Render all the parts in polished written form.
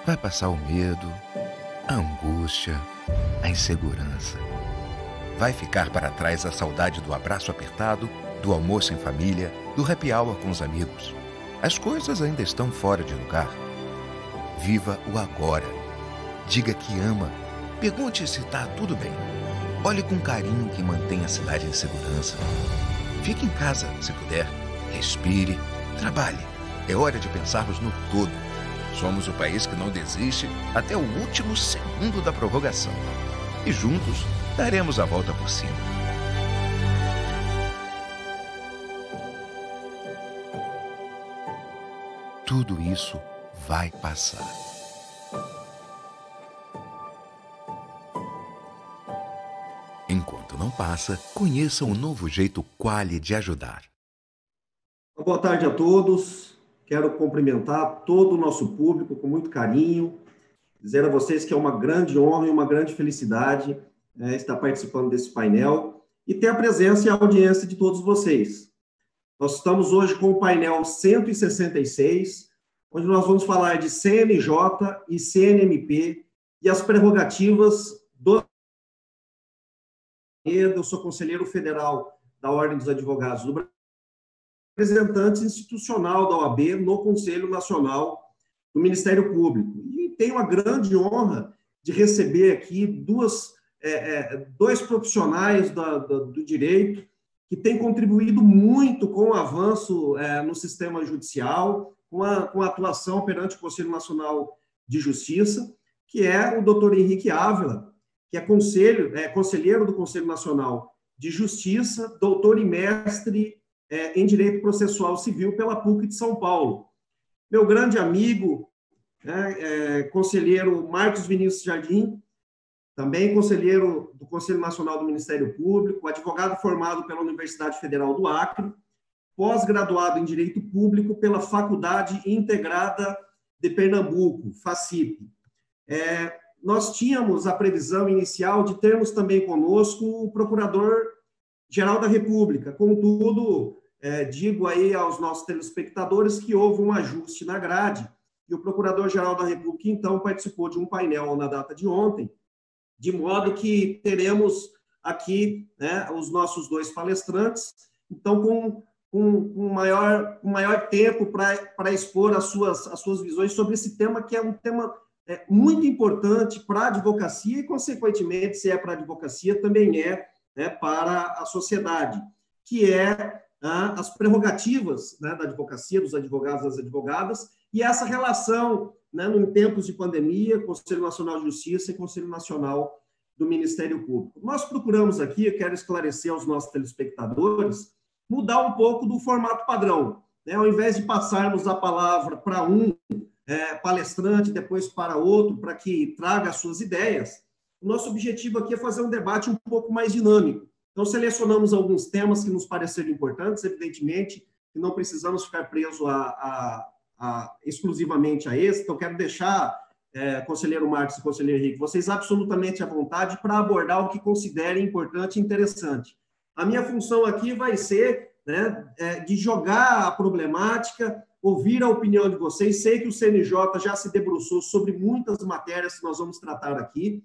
Vai passar o medo, a angústia, a insegurança. Vai ficar para trás a saudade do abraço apertado, do almoço em família, do happy hour com os amigos. As coisas ainda estão fora de lugar. Viva o agora. Diga que ama. Pergunte se está tudo bem. Olhe com carinho que mantém a cidade em segurança. Fique em casa, se puder. Respire. Trabalhe. É hora de pensarmos no todo. Somos o país que não desiste até o último segundo da prorrogação. E juntos daremos a volta por cima. Tudo isso vai passar. Enquanto não passa, conheça o novo jeito Quali de ajudar. Boa tarde a todos. Quero cumprimentar todo o nosso público com muito carinho, dizer a vocês que é uma grande honra e uma grande felicidade estar participando desse painel e ter a presença e a audiência de todos vocês. Nós estamos hoje com o painel 166, onde nós vamos falar de CNJ e CNMP e as prerrogativas do... Eu sou conselheiro federal da Ordem dos Advogados do Brasil, representante institucional da OAB no Conselho Nacional do Ministério Público. E tenho a grande honra de receber aqui dois profissionais do direito que têm contribuído muito com o avanço no sistema judicial, com a atuação perante o Conselho Nacional de Justiça, que é o doutor Henrique Ávila, que é conselheiro do Conselho Nacional de Justiça, doutor e mestre em Direito Processual Civil pela PUC de São Paulo. Meu grande amigo, conselheiro Marcos Vinícius Jardim, também conselheiro do Conselho Nacional do Ministério Público, advogado formado pela Universidade Federal do Acre, pós-graduado em Direito Público pela Faculdade Integrada de Pernambuco, FACIP. Nós tínhamos a previsão inicial de termos também conosco o Procurador-Geral da República. Contudo, digo aí aos nossos telespectadores que houve um ajuste na grade e o Procurador-Geral da República, então, participou de um painel na data de ontem, de modo que teremos aqui os nossos dois palestrantes, então, com maior tempo para expor as suas visões sobre esse tema, que é um tema muito importante para a advocacia e, consequentemente, se é para a advocacia, também para a sociedade, que é as prerrogativas da advocacia, dos advogados e das advogadas, e essa relação, em tempos de pandemia, Conselho Nacional de Justiça e Conselho Nacional do Ministério Público. Nós procuramos aqui, eu quero esclarecer aos nossos telespectadores, mudar um pouco do formato padrão. Ao invés de passarmos a palavra para um palestrante, depois para outro, para que traga as suas ideias, o nosso objetivo aqui é fazer um debate um pouco mais dinâmico. Então, selecionamos alguns temas que nos pareceram importantes, evidentemente, que não precisamos ficar presos exclusivamente a esse. Então, quero deixar, conselheiro Marcos e conselheiro Henrique, vocês absolutamente à vontade para abordar o que considerem importante e interessante. A minha função aqui vai ser de jogar a problemática, ouvir a opinião de vocês. Sei que o CNJ já se debruçou sobre muitas matérias que nós vamos tratar aqui,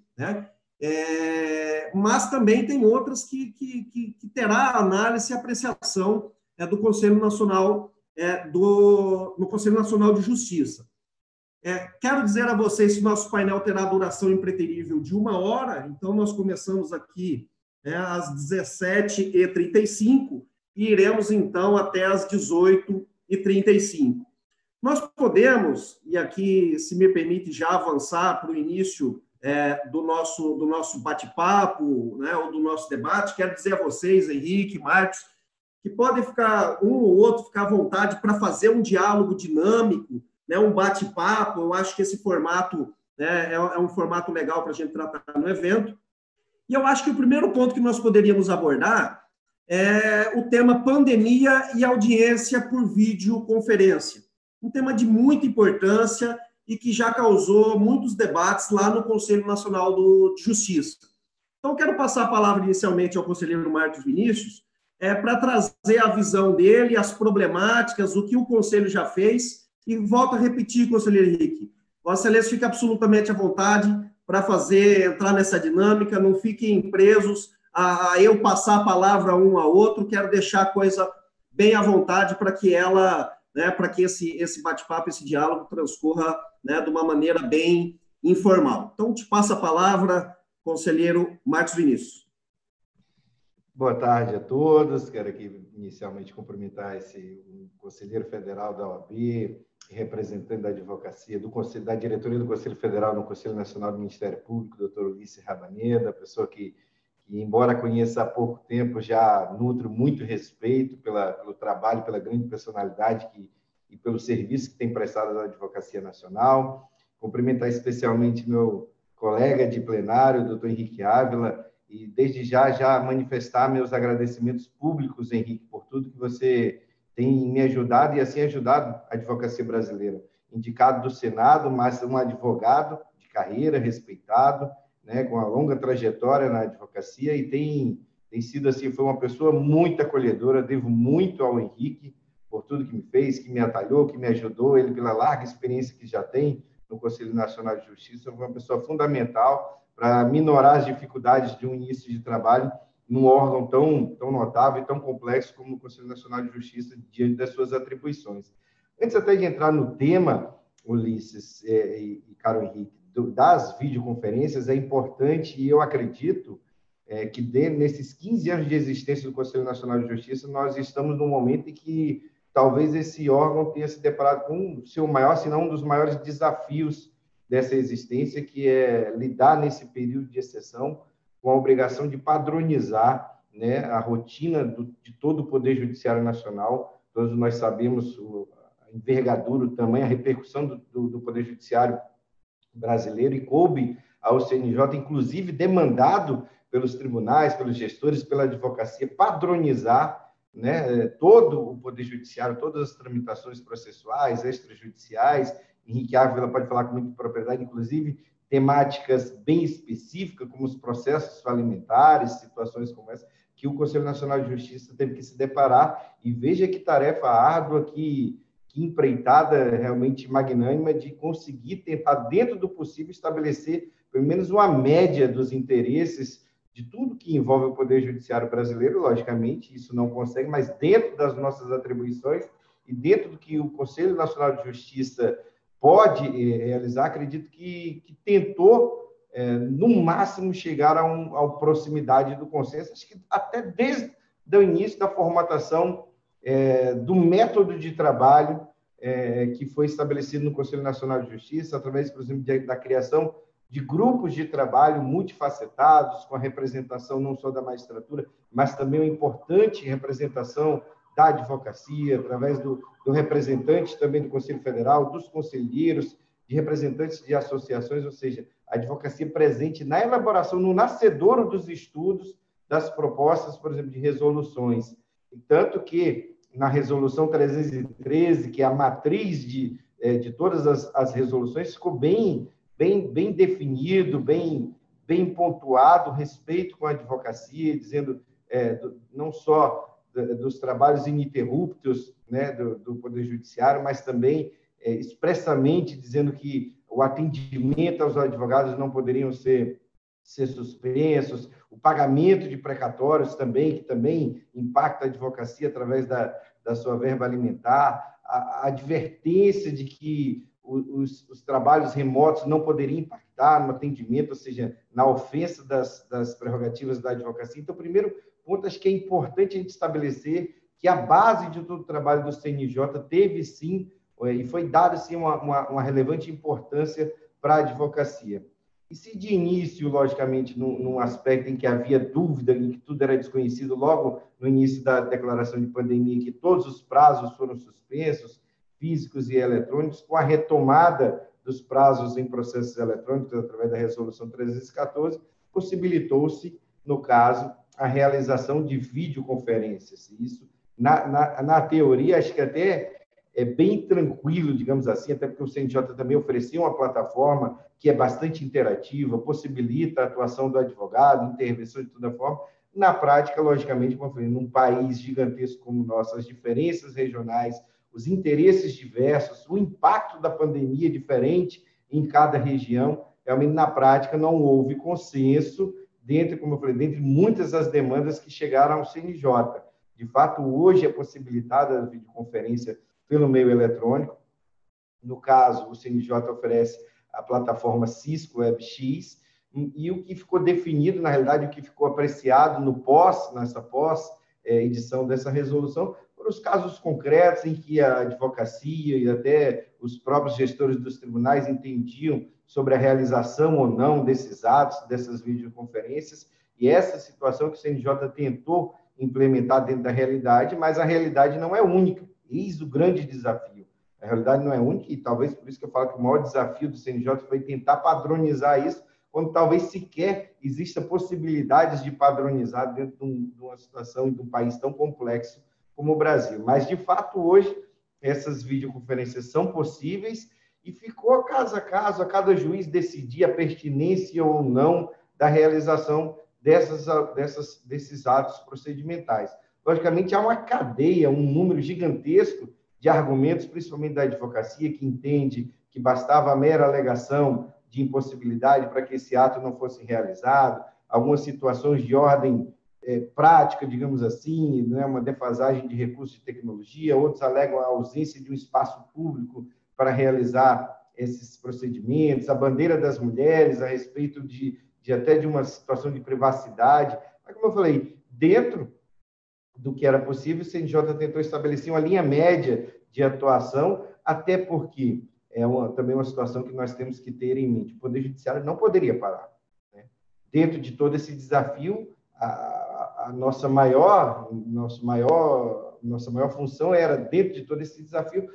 mas também tem outras que terá análise e apreciação do Conselho Nacional, no Conselho Nacional de Justiça. Quero dizer a vocês que nosso painel terá duração impreterível de 1 hora, então nós começamos aqui às 17h35 e iremos, então, até às 18h35. Nós podemos, e aqui, se me permite, já avançar para o início do nosso bate-papo, ou do nosso debate. Quero dizer a vocês, Henrique, Marcos, que podem ficar, um ou outro, ficar à vontade para fazer um diálogo dinâmico, um bate-papo. Eu acho que esse formato é um formato legal para a gente tratar no evento. E eu acho que o primeiro ponto que nós poderíamos abordar é o tema pandemia e audiência por videoconferência. Um tema de muita importância e que já causou muitos debates lá no Conselho Nacional de Justiça. Então, quero passar a palavra inicialmente ao conselheiro Marcos Vinícius, para trazer a visão dele, as problemáticas, o que o Conselho já fez, e volto a repetir, conselheiro Henrique, Vossa Excelência fica absolutamente à vontade para entrar nessa dinâmica, não fiquem presos a eu passar a palavra um a outro, quero deixar a coisa bem à vontade para que para que esse bate-papo, esse diálogo transcorra, né, de uma maneira bem informal. Então, te passo a palavra, conselheiro Marcos Vinícius. Boa tarde a todos. Quero aqui inicialmente cumprimentar o conselheiro federal da OAB, representante da advocacia, da diretoria do Conselho Federal no Conselho Nacional do Ministério Público, doutor Ulisses Rabaneda, pessoa que, embora conheça há pouco tempo, já nutro muito respeito pelo trabalho, pela grande personalidade e pelo serviço que tem prestado à Advocacia Nacional. Cumprimentar especialmente meu colega de plenário, doutor Henrique Ávila, e desde já manifestar meus agradecimentos públicos, Henrique, por tudo que você tem me ajudado e assim ajudado a advocacia brasileira. Indicado do Senado, mas um advogado de carreira, respeitado, né, com uma longa trajetória na advocacia, e tem sido assim, foi uma pessoa muito acolhedora. Devo muito ao Henrique por tudo que me fez, que me atalhou, que me ajudou, ele pela larga experiência que já tem no Conselho Nacional de Justiça, foi uma pessoa fundamental para minorar as dificuldades de um início de trabalho num órgão tão notável e tão complexo como o Conselho Nacional de Justiça, diante das suas atribuições. Antes até de entrar no tema, Ulisses e caro Henrique, das videoconferências, é importante, e eu acredito que nesses 15 anos de existência do Conselho Nacional de Justiça, nós estamos num momento em que talvez esse órgão tenha se deparado com o seu maior, se não um dos maiores desafios dessa existência, que é lidar nesse período de exceção com a obrigação de padronizar, né, a rotina de todo o Poder Judiciário Nacional. Todos nós sabemos a envergadura, o tamanho, a repercussão do Poder Judiciário brasileiro, e coube ao CNJ, inclusive demandado pelos tribunais, pelos gestores, pela advocacia, padronizar, né, todo o Poder Judiciário, todas as tramitações processuais, extrajudiciais. Henrique Ávila pode falar com muita propriedade, inclusive temáticas bem específicas, como os processos falimentares, situações como essa, que o Conselho Nacional de Justiça teve que se deparar. E veja que tarefa árdua, que empreitada realmente magnânima de conseguir tentar, dentro do possível, estabelecer pelo menos uma média dos interesses de tudo que envolve o Poder Judiciário brasileiro. Logicamente, isso não consegue, mas dentro das nossas atribuições e dentro do que o Conselho Nacional de Justiça pode realizar, acredito que tentou, no máximo, chegar a proximidade do consenso, acho que até desde o início da formatação do método de trabalho que foi estabelecido no Conselho Nacional de Justiça, através, por exemplo, da criação de grupos de trabalho multifacetados, com a representação não só da magistratura, mas também uma importante representação da advocacia, através do representante também do Conselho Federal, dos conselheiros, de representantes de associações, ou seja, a advocacia presente na elaboração, no nascedouro dos estudos, das propostas, por exemplo, de resoluções. E tanto que, na Resolução 313, que é a matriz de todas as resoluções, ficou bem definido, bem pontuado o respeito com a advocacia, dizendo não só dos trabalhos ininterruptos, né, do Poder Judiciário, mas também expressamente dizendo que o atendimento aos advogados não poderiam ser suspensos, o pagamento de precatórios também, que também impacta a advocacia através da sua verba alimentar, a advertência de que os trabalhos remotos não poderiam impactar no atendimento, ou seja, na ofensa das prerrogativas da advocacia. Então, primeiro ponto, acho que é importante a gente estabelecer que a base de todo o trabalho do CNJ teve, sim, e foi dada, sim, uma relevante importância para a advocacia. E se de início, logicamente, num aspecto em que havia dúvida, em que tudo era desconhecido, logo no início da declaração de pandemia, que todos os prazos foram suspensos, físicos e eletrônicos, com a retomada dos prazos em processos eletrônicos, através da Resolução 314, possibilitou-se, no caso, a realização de videoconferências. Isso, na teoria, acho que até é bem tranquilo, digamos assim, até porque o CNJ também ofereceu uma plataforma que é bastante interativa, possibilita a atuação do advogado, intervenção de toda forma. Na prática, logicamente, como eu falei, num país gigantesco como o nosso, as diferenças regionais, os interesses diversos, o impacto da pandemia diferente em cada região. Realmente, na prática, não houve consenso dentre, como eu falei, dentre muitas das demandas que chegaram ao CNJ. De fato, hoje é possibilitada a videoconferência pelo meio eletrônico. No caso, o CNJ oferece a plataforma Cisco WebX, e o que ficou definido, na realidade, o que ficou apreciado nessa pós-edição dessa resolução, foram os casos concretos em que a advocacia e até os próprios gestores dos tribunais entendiam sobre a realização ou não desses atos, dessas videoconferências, e essa situação que o CNJ tentou implementar dentro da realidade, mas a realidade não é única. Eis o grande desafio. A realidade não é única, e talvez por isso que eu falo que o maior desafio do CNJ foi tentar padronizar isso, quando talvez sequer exista possibilidades de padronizar dentro de uma situação de um país tão complexo como o Brasil. Mas, de fato, hoje, essas videoconferências são possíveis e ficou caso a caso, a cada juiz decidir a pertinência ou não da realização desses atos procedimentais. Logicamente, há uma cadeia, um número gigantesco de argumentos, principalmente da advocacia, que entende que bastava a mera alegação de impossibilidade para que esse ato não fosse realizado, algumas situações de ordem prática, digamos assim, né, uma defasagem de recursos de tecnologia, outros alegam a ausência de um espaço público para realizar esses procedimentos, a bandeira das mulheres a respeito até de uma situação de privacidade. Mas, como eu falei, dentro do que era possível, o CNJ tentou estabelecer uma linha média de atuação, até porque também uma situação que nós temos que ter em mente. O Poder Judiciário não poderia parar, né? Dentro de todo esse desafio, a nossa maior função era, dentro de todo esse desafio,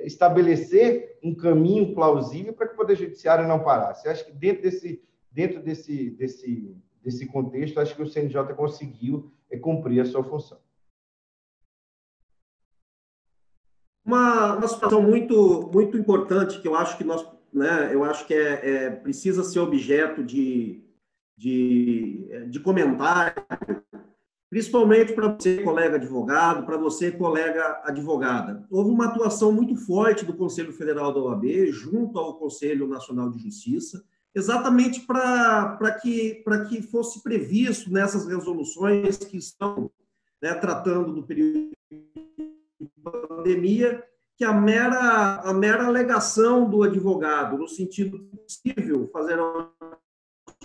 estabelecer um caminho plausível para que o Poder Judiciário não parasse. Eu acho que dentro desse contexto, acho que o CNJ conseguiu cumprir a sua função. Uma situação muito, muito importante que eu acho que precisa ser objeto de comentário, principalmente para você, colega advogado, para você, colega advogada. Houve uma atuação muito forte do Conselho Federal da OAB junto ao Conselho Nacional de Justiça, exatamente para que fosse previsto nessas resoluções que estão, né, tratando do período de pandemia, que a mera alegação do advogado, no sentido possível, fazer uma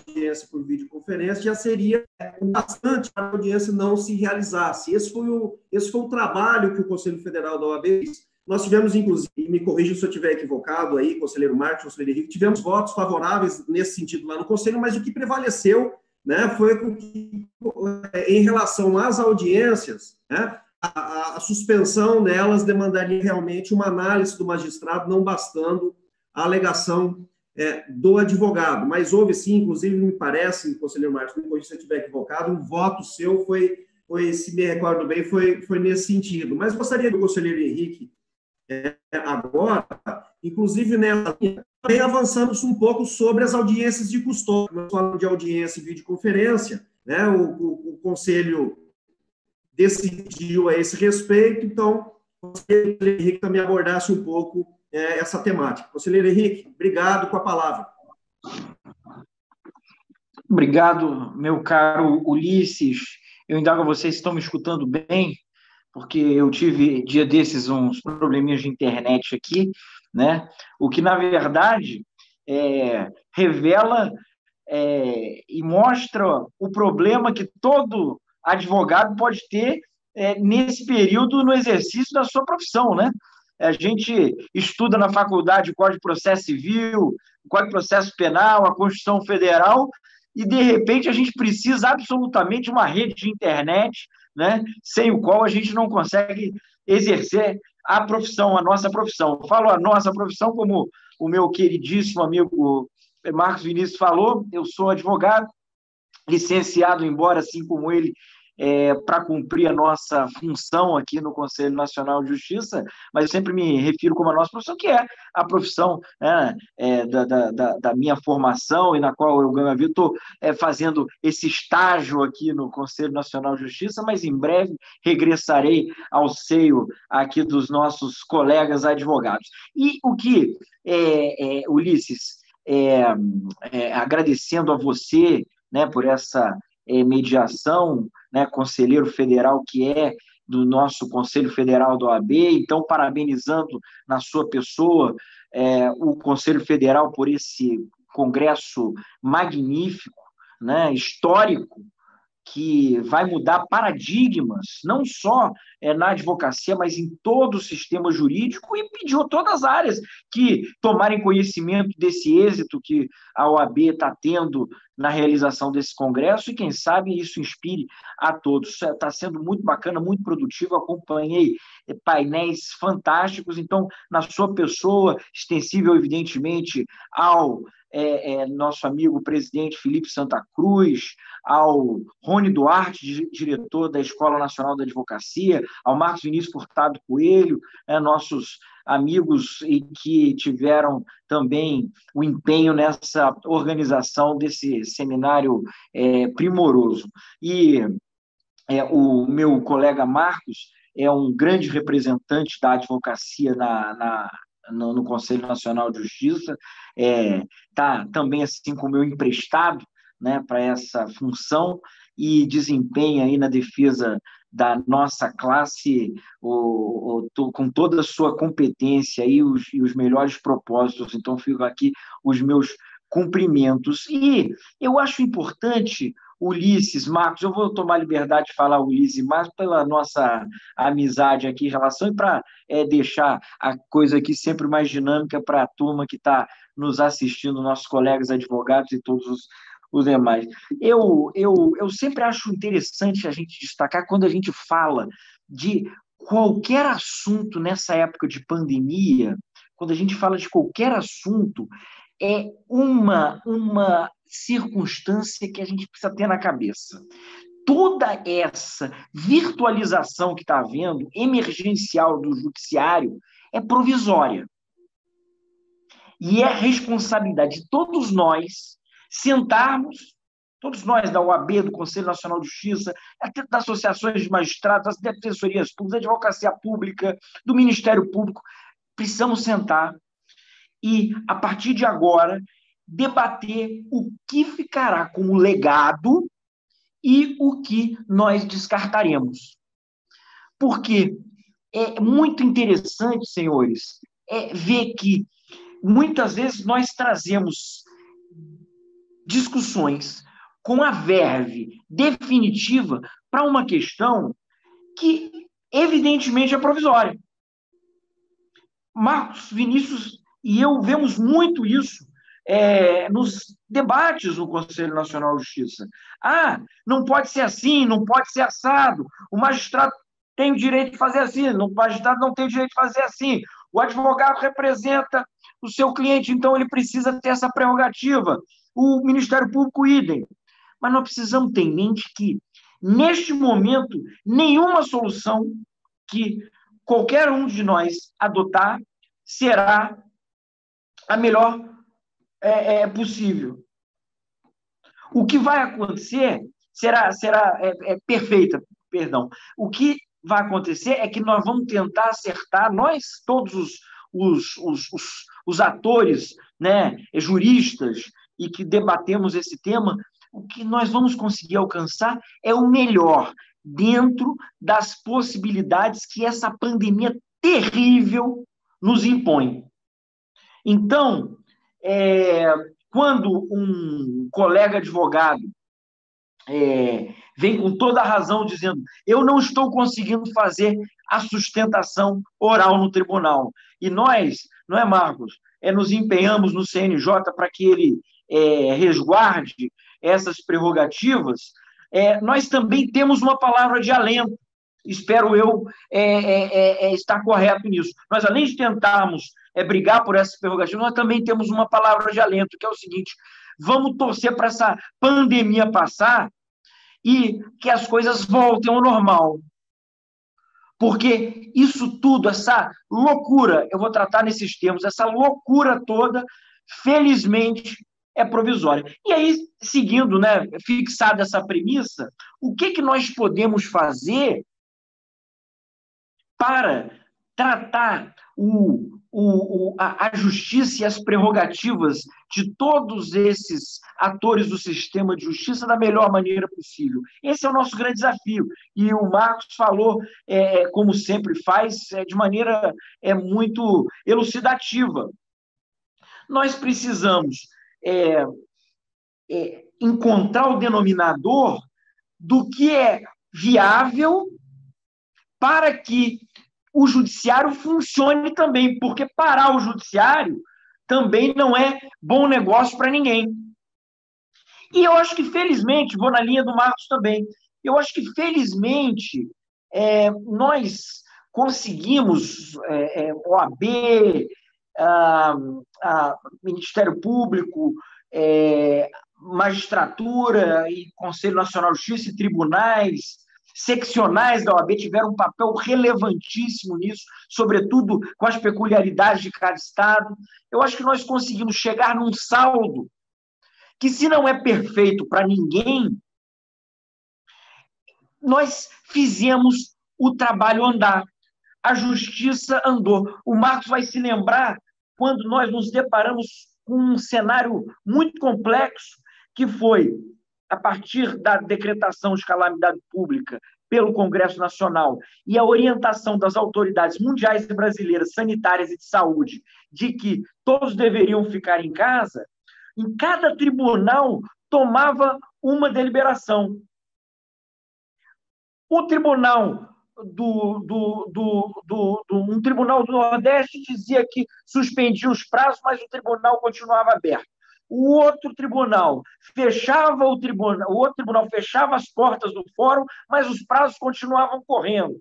audiência por videoconferência, já seria bastante para a audiência não se realizasse. Esse foi o trabalho que o Conselho Federal da OAB fez. Nós tivemos, inclusive, me corrija se eu estiver equivocado aí, conselheiro Marcos, conselheiro Henrique, tivemos votos favoráveis nesse sentido lá no Conselho, mas o que prevaleceu, né, foi que, em relação às audiências, né, a suspensão delas demandaria realmente uma análise do magistrado, não bastando a alegação do advogado. Mas houve sim, inclusive, me parece, conselheiro Marcos, me corrija se eu estiver equivocado, um voto seu foi, se me recordo bem, foi nesse sentido. Mas gostaria do conselheiro Henrique, agora, inclusive nessa linha, também avançamos um pouco sobre as audiências de custódia. Nós falamos de audiência e videoconferência, né? O Conselho decidiu a esse respeito, então, o conselheiro Henrique também abordasse um pouco essa temática. Conselheiro Henrique, obrigado, com a palavra. Obrigado, meu caro Ulisses. Eu indago a vocês se estão me escutando bem, porque eu tive, dia desses, uns probleminhas de internet aqui, né? O que, na verdade, revela e mostra o problema que todo advogado pode ter nesse período no exercício da sua profissão, né? A gente estuda na faculdade o Código de Processo Civil, o Código de Processo Penal, a Constituição Federal, e, de repente, a gente precisa absolutamente de uma rede de internet, né, sem o qual a gente não consegue exercer a profissão, a nossa profissão. Eu falo a nossa profissão como o meu queridíssimo amigo Marcos Vinícius falou, eu sou advogado, licenciado, embora, assim como ele, para cumprir a nossa função aqui no Conselho Nacional de Justiça, mas eu sempre me refiro como a nossa profissão, que é a profissão, né, da minha formação e na qual eu ganho a vida. Estou fazendo esse estágio aqui no Conselho Nacional de Justiça, mas em breve regressarei ao seio aqui dos nossos colegas advogados. E o que, Ulisses, agradecendo a você, né, por essa mediação, né, conselheiro federal que é do nosso Conselho Federal da OAB, então parabenizando na sua pessoa o Conselho Federal por esse congresso magnífico, né, histórico, que vai mudar paradigmas, não só na advocacia, mas em todo o sistema jurídico, e pediu a todas as áreas que tomarem conhecimento desse êxito que a OAB está tendo na realização desse congresso, e quem sabe isso inspire a todos. Está sendo muito bacana, muito produtivo, acompanhei painéis fantásticos, então, na sua pessoa, extensível, evidentemente, ao nosso amigo presidente Felipe Santa Cruz, ao Rony Duarte, diretor da Escola Nacional da Advocacia, ao Marcos Vinícius Furtado Coelho, nossos amigos e que tiveram também o empenho nessa organização desse seminário primoroso. E o meu colega Marcos é um grande representante da advocacia no Conselho Nacional de Justiça, está também, assim como eu, emprestado, né, para essa função, e desempenha aí na defesa da nossa classe com toda a sua competência e os melhores propósitos. Então, fico aqui os meus cumprimentos. E eu acho importante, Ulisses, Marcos, eu vou tomar liberdade de falar Ulisses e Marcos pela nossa amizade aqui em relação, e para deixar a coisa aqui sempre mais dinâmica para a turma que está nos assistindo, nossos colegas advogados e todos os demais. Eu sempre acho interessante a gente destacar, quando a gente fala de qualquer assunto nessa época de pandemia, quando a gente fala de qualquer assunto, é uma circunstância que a gente precisa ter na cabeça. Toda essa virtualização que está havendo, emergencial do judiciário, é provisória. E é responsabilidade de todos nós sentarmos, todos nós da OAB, do Conselho Nacional de Justiça, até das associações de magistrados, das defensorias públicas, da advocacia pública, do Ministério Público, precisamos sentar e, a partir de agora, debater o que ficará como legado e o que nós descartaremos. Porque é muito interessante, senhores, ver que muitas vezes nós trazemos discussões com a verve definitiva para uma questão que, evidentemente, é provisória. Marcos Vinícius e eu vemos muito isso nos debates do Conselho Nacional de Justiça. Não pode ser assim, não pode ser assado, o magistrado tem o direito de fazer assim, o magistrado não tem o direito de fazer assim, o advogado representa o seu cliente, então ele precisa ter essa prerrogativa, o Ministério Público idem. Mas nós precisamos ter em mente que, neste momento, nenhuma solução que qualquer um de nós adotar será a melhor possível. O que vai acontecer será perfeita, perdão. O que vai acontecer é que nós vamos tentar acertar, nós, todos os atores, né, juristas, e que debatemos esse tema, o que nós vamos conseguir alcançar é o melhor dentro das possibilidades que essa pandemia terrível nos impõe. Então, quando um colega advogado vem com toda a razão dizendo: eu não estou conseguindo fazer a sustentação oral no tribunal, e nós, não é, Marcos, nos empenhamos no CNJ para que ele resguarde essas prerrogativas, nós também temos uma palavra de alento. Espero eu estar correto nisso. Nós, além de tentarmos brigar por essas prerrogativas, nós também temos uma palavra de alento, que é o seguinte: vamos torcer para essa pandemia passar e que as coisas voltem ao normal. Porque isso tudo, essa loucura, eu vou tratar nesses termos, essa loucura toda, felizmente, é provisória. E aí, seguindo, né, fixada essa premissa, o que nós podemos fazer para tratar a justiça e as prerrogativas de todos esses atores do sistema de justiça da melhor maneira possível? Esse é o nosso grande desafio. E o Marcos falou, como sempre faz, de maneira muito elucidativa. Nós precisamos encontrar o denominador do que é viável para que o judiciário funcione também, porque parar o judiciário também não é bom negócio para ninguém. E eu acho que, felizmente, vou na linha do Marcos também, eu acho que, felizmente, nós conseguimos, OAB, Ministério Público, magistratura e Conselho Nacional de Justiça e tribunais seccionais da OAB tiveram um papel relevantíssimo nisso, sobretudo com as peculiaridades de cada estado. Eu acho que nós conseguimos chegar num saldo que, se não é perfeito para ninguém, nós fizemos o trabalho andar. A justiça andou. O Marcos vai se lembrar quando nós nos deparamos com um cenário muito complexo, que foi, a partir da decretação de calamidade pública pelo Congresso Nacional e a orientação das autoridades mundiais e brasileiras, sanitárias e de saúde, de que todos deveriam ficar em casa, em cada tribunal tomava uma deliberação. O tribunal um tribunal do Nordeste dizia que suspendia os prazos, mas o tribunal continuava aberto. O outro tribunal fechava as portas do fórum, mas os prazos continuavam correndo.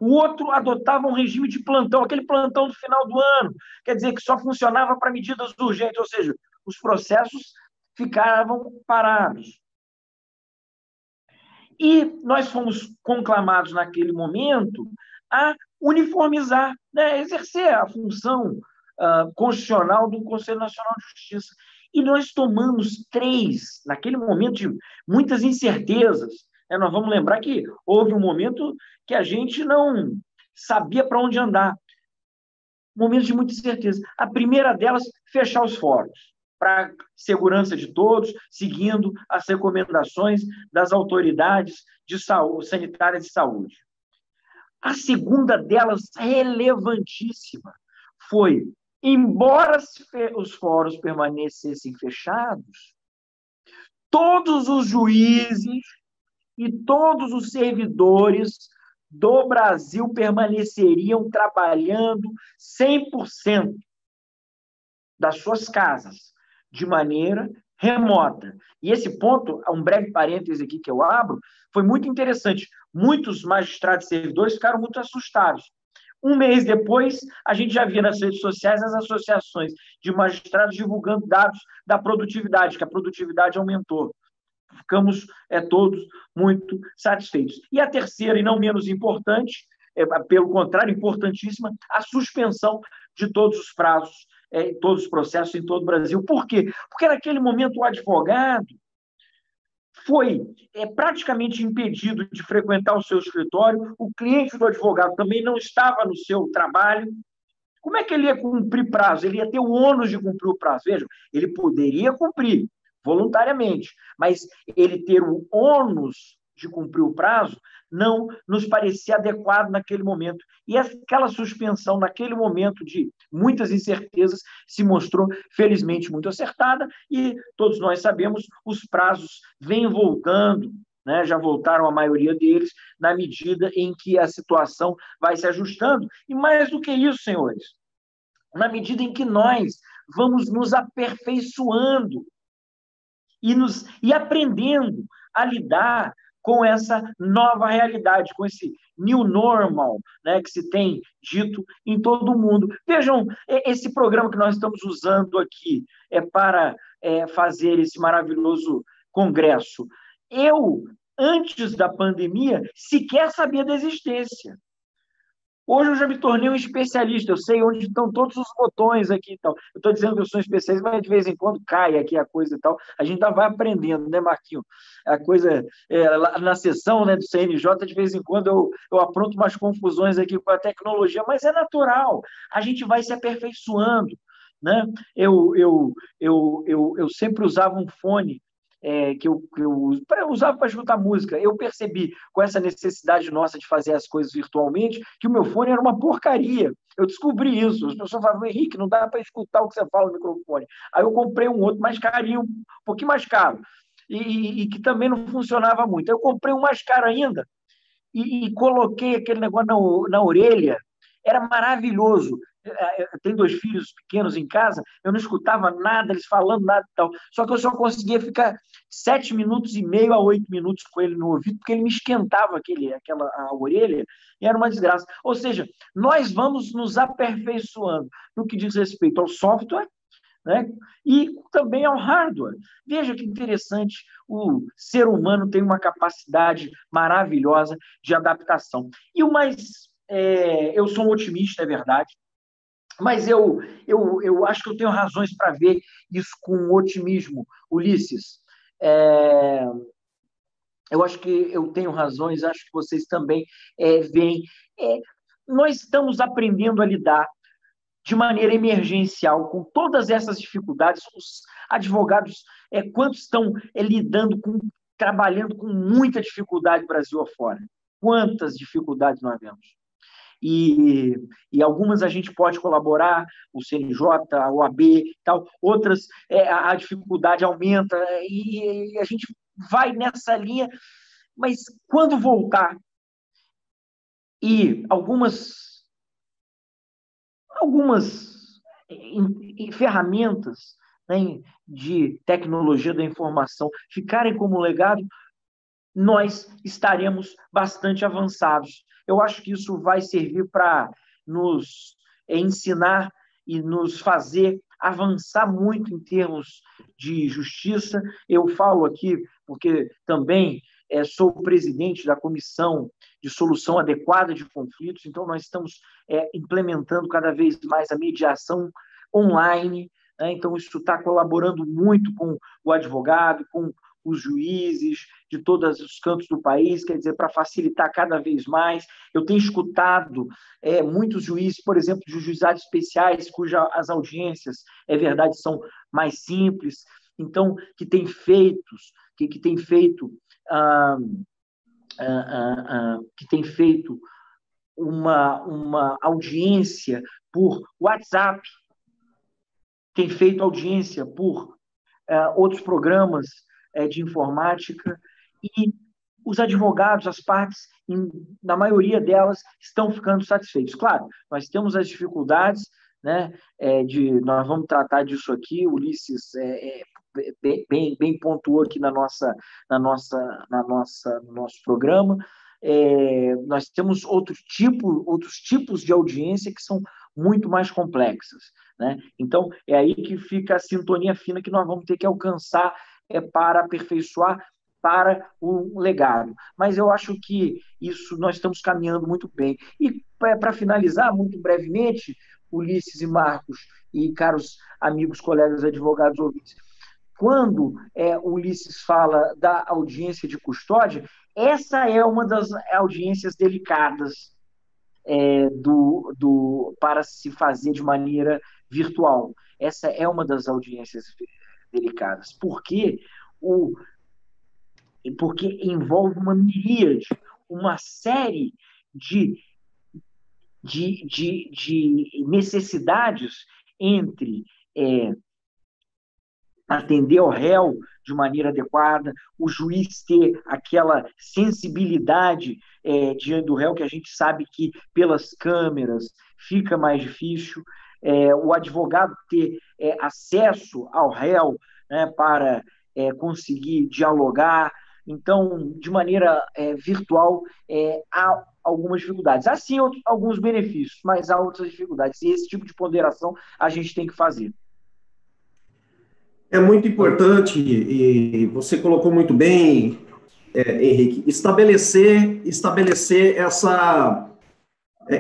O outro adotava um regime de plantão, aquele plantão do final do ano, quer dizer, que só funcionava para medidas urgentes, ou seja, os processos ficavam parados. E nós fomos conclamados naquele momento a uniformizar, né, exercer a função constitucional do Conselho Nacional de Justiça. E nós tomamos naquele momento de muitas incertezas. Né, nós vamos lembrar que houve um momento que a gente não sabia para onde andar. Momentos de muita incerteza. A primeira delas, fechar os fóruns, para segurança de todos, seguindo as recomendações das autoridades de saúde, sanitárias de saúde. A segunda delas, relevantíssima, foi, embora os fóruns permanecessem fechados, todos os juízes e todos os servidores do Brasil permaneceriam trabalhando 100% das suas casas, de maneira remota. E esse ponto, um breve parêntese aqui que eu abro, foi muito interessante. Muitos magistrados e servidores ficaram muito assustados. Um mês depois, a gente já via nas redes sociais as associações de magistrados divulgando dados da produtividade, que a produtividade aumentou. Ficamos todos muito satisfeitos. E a terceira, e não menos importante, pelo contrário, importantíssima, a suspensão de todos os prazos, todos os processos em todo o Brasil. Por quê? Porque naquele momento o advogado foi praticamente impedido de frequentar o seu escritório, o cliente do advogado também não estava no seu trabalho. Como é que ele ia cumprir prazo? Ele ia ter o ônus de cumprir o prazo. Vejam, ele poderia cumprir voluntariamente, mas ele ter o ônus de cumprir o prazo não nos parecia adequado naquele momento. E aquela suspensão, naquele momento de muitas incertezas, se mostrou, felizmente, muito acertada, e todos nós sabemos, os prazos vêm voltando, né? Já voltaram a maioria deles, na medida em que a situação vai se ajustando. E mais do que isso, senhores, na medida em que nós vamos nos aperfeiçoando e aprendendo a lidar com essa nova realidade, com esse new normal, né, que se tem dito em todo o mundo. Vejam, esse programa que nós estamos usando aqui para fazer esse maravilhoso congresso. Eu, antes da pandemia, sequer sabia da existência. Hoje eu já me tornei um especialista, eu sei onde estão todos os botões aqui e tal. Eu estou dizendo que eu sou um especialista, mas de vez em quando cai aqui a coisa e tal. A gente ainda vai aprendendo, né, Marquinhos? A coisa, lá na sessão, né, do CNJ, de vez em quando eu apronto umas confusões aqui com a tecnologia, mas é natural, a gente vai se aperfeiçoando, né? Eu sempre usava um fone que eu usava para escutar música. Eu percebi, com essa necessidade nossa de fazer as coisas virtualmente, que o meu fone era uma porcaria. Eu descobri isso. As pessoas falavam, Henrique, não dá para escutar o que você fala no microfone. Aí eu comprei um outro mais carinho, um pouquinho mais caro, e que também não funcionava muito. Aí eu comprei um mais caro ainda e coloquei aquele negócio na orelha. Era maravilhoso. Eu tenho 2 filhos pequenos em casa, eu não escutava nada, eles falando nada e tal. Só que eu só conseguia ficar 7 minutos e meio a 8 minutos com ele no ouvido, porque ele me esquentava a orelha, e era uma desgraça. Ou seja, nós vamos nos aperfeiçoando no que diz respeito ao software, né? E também ao hardware. Veja que interessante, o ser humano tem uma capacidade maravilhosa de adaptação. E o mais... eu sou um otimista, é verdade, mas eu acho que eu tenho razões para ver isso com otimismo, Ulisses. Eu acho que eu tenho razões, acho que vocês também veem. Nós estamos aprendendo a lidar de maneira emergencial com todas essas dificuldades. Os advogados, quantos estão trabalhando com muita dificuldade Brasil afora? Quantas dificuldades nós vemos? E algumas a gente pode colaborar, o CNJ, a OAB e tal, outras a dificuldade aumenta e a gente vai nessa linha, mas quando voltar e algumas ferramentas, né, de tecnologia da informação ficarem como legado, nós estaremos bastante avançados. Eu acho que isso vai servir para nos ensinar e nos fazer avançar muito em termos de justiça. Eu falo aqui porque também sou presidente da Comissão de Solução Adequada de Conflitos, então nós estamos implementando cada vez mais a mediação online, né? Então isso está colaborando muito com o advogado, com os juízes de todos os cantos do país, quer dizer, para facilitar cada vez mais. Eu tenho escutado muitos juízes, por exemplo, de juizados especiais, cujas as audiências, é verdade, são mais simples, então, que tem feito uma audiência por WhatsApp, tem feito audiência por outros programas de informática, e os advogados, as partes, na maioria delas, estão ficando satisfeitos. Claro, nós temos as dificuldades, né, nós vamos tratar disso aqui, o Ulisses bem pontuou aqui no nosso programa. Nós temos outros tipos de audiência que são muito mais complexas, né? Então, é aí que fica a sintonia fina que nós vamos ter que alcançar para aperfeiçoar para o legado. Mas eu acho que isso nós estamos caminhando muito bem. E, para finalizar, muito brevemente, Ulisses e Marcos e caros amigos, colegas advogados ouvintes, quando o Ulisses fala da audiência de custódia, essa é uma das audiências delicadas para se fazer de maneira virtual. Essa é uma das audiências delicadas. Por quê? Porque envolve uma miríade, uma série de necessidades entre atender ao réu de maneira adequada, o juiz ter aquela sensibilidade diante do réu, que a gente sabe que pelas câmeras fica mais difícil, o advogado ter acesso ao réu, né, para conseguir dialogar. Então, de maneira virtual, há algumas dificuldades. Há sim alguns benefícios, mas há outras dificuldades. E esse tipo de ponderação a gente tem que fazer. É muito importante, e você colocou muito bem, Henrique, estabelecer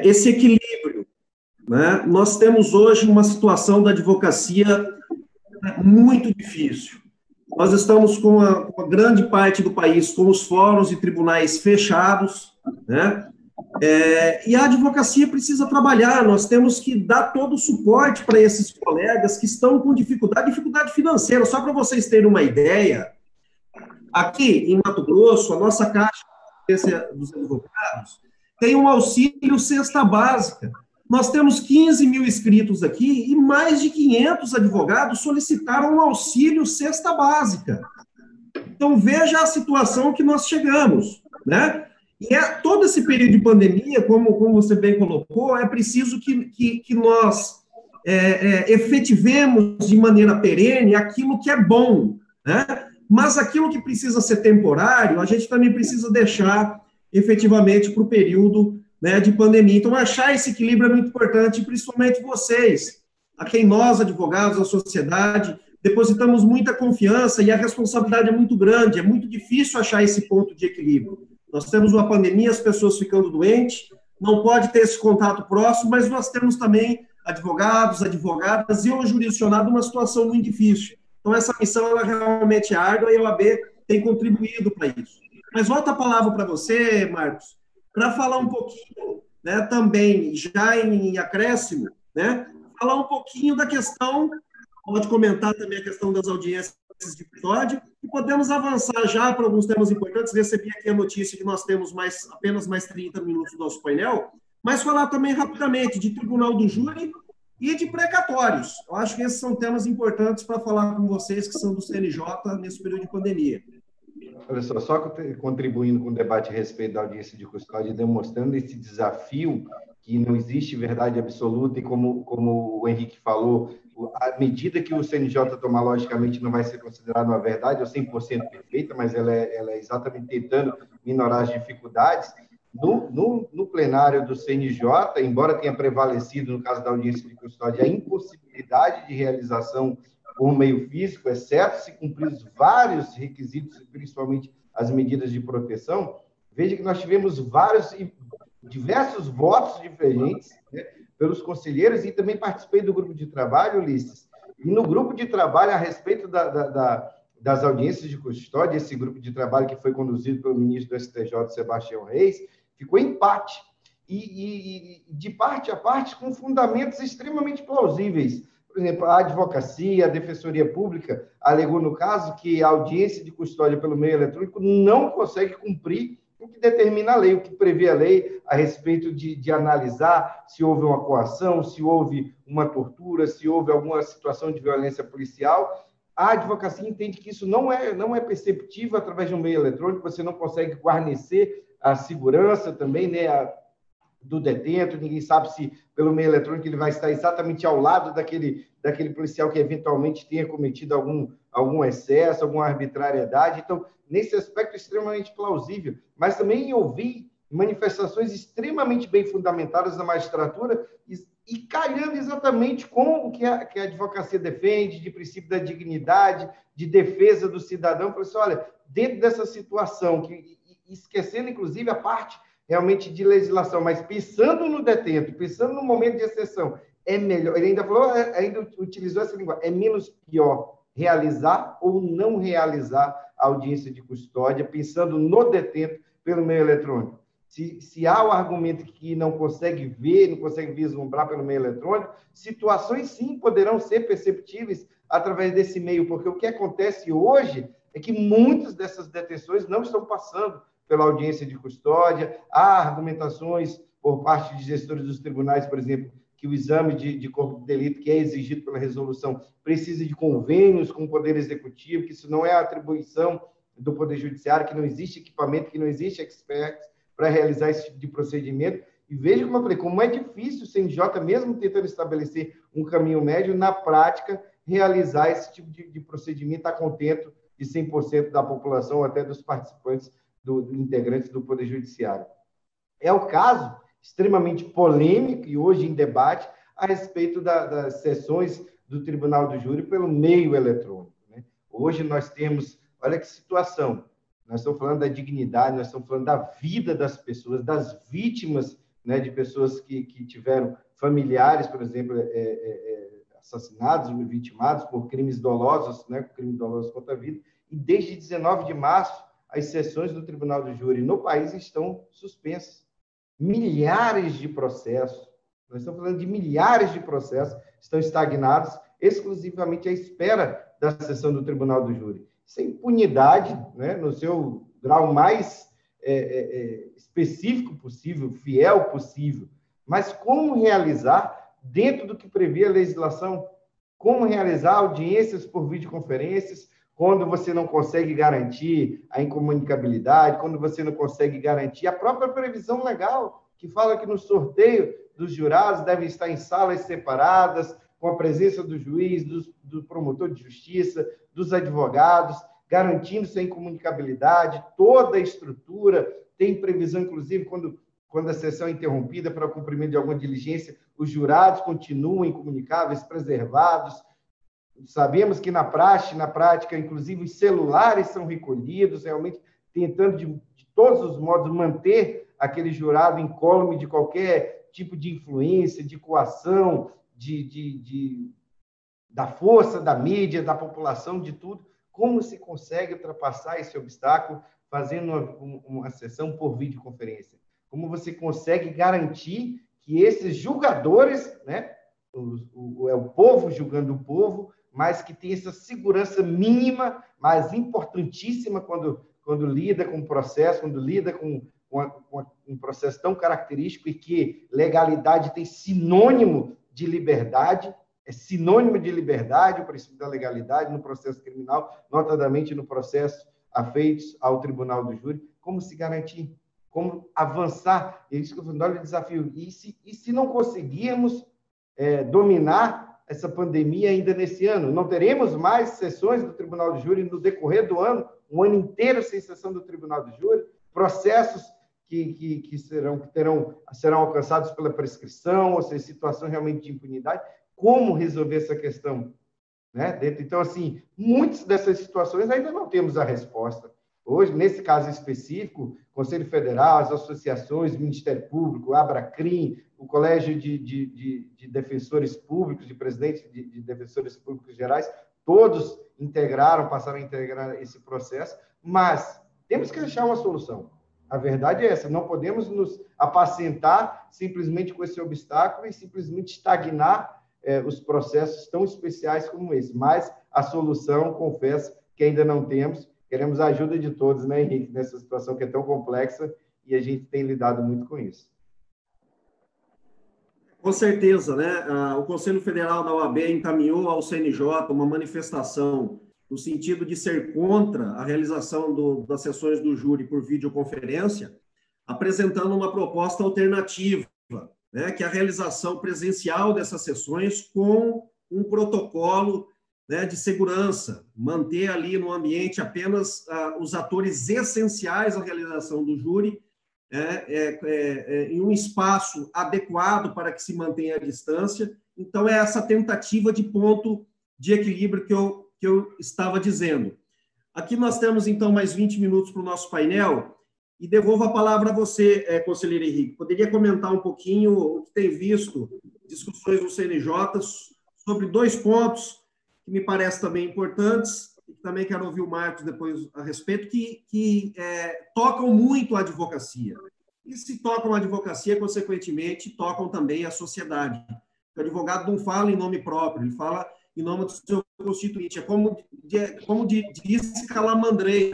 esse equilíbrio, né? Nós temos hoje uma situação da advocacia muito difícil. Nós estamos com uma grande parte do país com os fóruns e tribunais fechados, né? E a advocacia precisa trabalhar, nós temos que dar todo o suporte para esses colegas que estão com dificuldade financeira. Só para vocês terem uma ideia, aqui em Mato Grosso, a nossa Caixa dos Advogados tem um auxílio cesta básica. Nós temos 15 mil inscritos aqui e mais de 500 advogados solicitaram um auxílio cesta básica. Então, veja a situação que nós chegamos, né? E todo esse período de pandemia, como você bem colocou, é preciso que nós efetivemos de maneira perene aquilo que é bom, né? Mas aquilo que precisa ser temporário, a gente também precisa deixar efetivamente para o período, né, de pandemia. Então, achar esse equilíbrio é muito importante, principalmente vocês, a quem nós, advogados, a sociedade, depositamos muita confiança e a responsabilidade é muito grande, é muito difícil achar esse ponto de equilíbrio. Nós temos uma pandemia, as pessoas ficando doentes, não pode ter esse contato próximo, mas nós temos também advogados, advogadas e o jurisdicionado numa situação muito difícil. Então, essa missão ela realmente é árdua e a OAB tem contribuído para isso. Mas volta a palavra para você, Marcos, para falar um pouquinho, né, também, já em acréscimo, né, falar um pouquinho da questão, pode comentar também a questão das audiências de custódia, e podemos avançar já para alguns temas importantes. Recebi aqui a notícia que nós temos apenas mais 30 minutos do nosso painel, mas falar também rapidamente de tribunal do júri e de precatórios. Eu acho que esses são temas importantes para falar com vocês que são do CNJ nesse período de pandemia. Olha só contribuindo com o debate a respeito da audiência de custódia, demonstrando esse desafio que não existe verdade absoluta e como o Henrique falou, a medida que o CNJ tomar, logicamente, não vai ser considerada uma verdade ou 100% perfeita, mas ela é exatamente tentando minorar as dificuldades. No plenário do CNJ, embora tenha prevalecido, no caso da audiência de custódia, a impossibilidade de realização por meio físico, exceto se cumpridos vários requisitos, principalmente as medidas de proteção, veja que nós tivemos diversos votos diferentes, né, pelos conselheiros, e também participei do grupo de trabalho, Ulisses, e no grupo de trabalho, a respeito das audiências de custódia, esse grupo de trabalho que foi conduzido pelo ministro do STJ, Sebastião Reis, ficou empate, e de parte a parte, com fundamentos extremamente plausíveis. Por exemplo, a advocacia, a defensoria pública alegou, no caso, que a audiência de custódia pelo meio eletrônico não consegue cumprir o que determina a lei, o que prevê a lei a respeito de analisar se houve uma coação, se houve uma tortura, se houve alguma situação de violência policial. A advocacia entende que isso não é perceptível através de um meio eletrônico, você não consegue guarnecer a segurança também, né, do detento, ninguém sabe se pelo meio eletrônico ele vai estar exatamente ao lado daquele policial que eventualmente tenha cometido algum excesso, alguma arbitrariedade. Então, nesse aspecto, é extremamente plausível. Mas também ouvi manifestações extremamente bem fundamentadas da magistratura e calhando exatamente com o que a advocacia defende, de princípio da dignidade, de defesa do cidadão. Falei assim, olha, dentro dessa situação, esquecendo, inclusive, a parte realmente de legislação, mas pensando no detento, pensando no momento de exceção, é melhor. Ele ainda falou, ainda utilizou essa linguagem, é menos pior realizar ou não realizar a audiência de custódia, pensando no detento pelo meio eletrônico. Se há o argumento que não consegue ver, não consegue vislumbrar pelo meio eletrônico, situações sim poderão ser perceptíveis através desse meio, porque o que acontece hoje é que muitas dessas detenções não estão passando pela audiência de custódia. Há argumentações por parte de gestores dos tribunais, por exemplo, que o exame de corpo de delito que é exigido pela resolução precisa de convênios com o Poder Executivo, que isso não é atribuição do Poder Judiciário, que não existe equipamento, que não existe expert para realizar esse tipo de procedimento. E veja como eu falei, como é difícil o CNJ, mesmo tentando estabelecer um caminho médio, na prática, realizar esse tipo de procedimento a contento de 100% da população, até dos participantes, dos integrantes do Poder Judiciário. É o caso extremamente polêmico e hoje em debate a respeito das sessões do Tribunal do Júri pelo meio eletrônico, né? Hoje nós temos, olha que situação, nós estamos falando da dignidade, nós estamos falando da vida das pessoas, das vítimas, né, de pessoas que tiveram familiares, por exemplo, assassinados, vitimados por crimes dolosos, né, crimes dolosos contra a vida. E desde 19 de março, as sessões do Tribunal do Júri no país estão suspensas. Milhares de processos, nós estamos falando de milhares de processos, estão estagnados, exclusivamente à espera da sessão do Tribunal do Júri. Isso é impunidade, né, no seu grau mais específico possível, fiel possível. Mas como realizar, dentro do que prevê a legislação, como realizar audiências por videoconferências, quando você não consegue garantir a incomunicabilidade, quando você não consegue garantir a própria previsão legal, que fala que no sorteio dos jurados devem estar em salas separadas, com a presença do juiz, do promotor de justiça, dos advogados, garantindo-se a incomunicabilidade, toda a estrutura, tem previsão, inclusive, quando a sessão é interrompida para o cumprimento de alguma diligência, os jurados continuam incomunicáveis, preservados. Sabemos que na prática, inclusive, os celulares são recolhidos, realmente tentando, de todos os modos, manter aquele jurado incólume de qualquer tipo de influência, de coação, da força da mídia, da população, de tudo. Como se consegue ultrapassar esse obstáculo fazendo uma sessão por videoconferência? Como você consegue garantir que esses julgadores, né, é o povo julgando o povo, mas que tem essa segurança mínima, mas importantíssima quando lida com o processo, quando lida com um processo tão característico e que legalidade tem sinônimo de liberdade, é sinônimo de liberdade, o princípio da legalidade no processo criminal, notadamente no processo afeitos ao Tribunal do Júri. Como se garantir? Como avançar? É isso que eu estou falando, olha o desafio. E se não conseguirmos dominar essa pandemia ainda nesse ano? Não teremos mais sessões do Tribunal do Júri no decorrer do ano, um ano inteiro sem sessão do Tribunal do Júri, processos que serão alcançados pela prescrição, ou seja, situação realmente de impunidade. Como resolver essa questão? Né? Então, assim, muitas dessas situações ainda não temos a resposta. Hoje, nesse caso específico, o Conselho Federal, as associações, o Ministério Público, o Abracrim, o Colégio de Defensores Públicos, de presidentes de Defensores Públicos Gerais, todos passaram a integrar esse processo, mas temos que achar uma solução. A verdade é essa, não podemos nos apacentar simplesmente com esse obstáculo e simplesmente estagnar os processos tão especiais como esse. Mas a solução, confesso, que ainda não temos. Queremos a ajuda de todos, né, Henrique, nessa situação que é tão complexa e a gente tem lidado muito com isso. Com certeza, né? O Conselho Federal da OAB encaminhou ao CNJ uma manifestação no sentido de ser contra a realização das sessões do júri por videoconferência, apresentando uma proposta alternativa, né, que é a realização presencial dessas sessões com um protocolo, né, de segurança, manter ali no ambiente apenas os atores essenciais à realização do júri, em um espaço adequado para que se mantenha a distância. Então, é essa tentativa de ponto de equilíbrio que eu estava dizendo. Aqui nós temos, então, mais 20 minutos para o nosso painel, e devolvo a palavra a você, conselheiro Henrique. Poderia comentar um pouquinho o que tem visto, discussões no CNJ, sobre 2 pontos que me parecem também importantes, e também quero ouvir o Marcos depois a respeito, que tocam muito a advocacia. E se tocam a advocacia, consequentemente, tocam também a sociedade. O advogado não fala em nome próprio, ele fala em nome do seu constituinte. É como disse Calamandrei,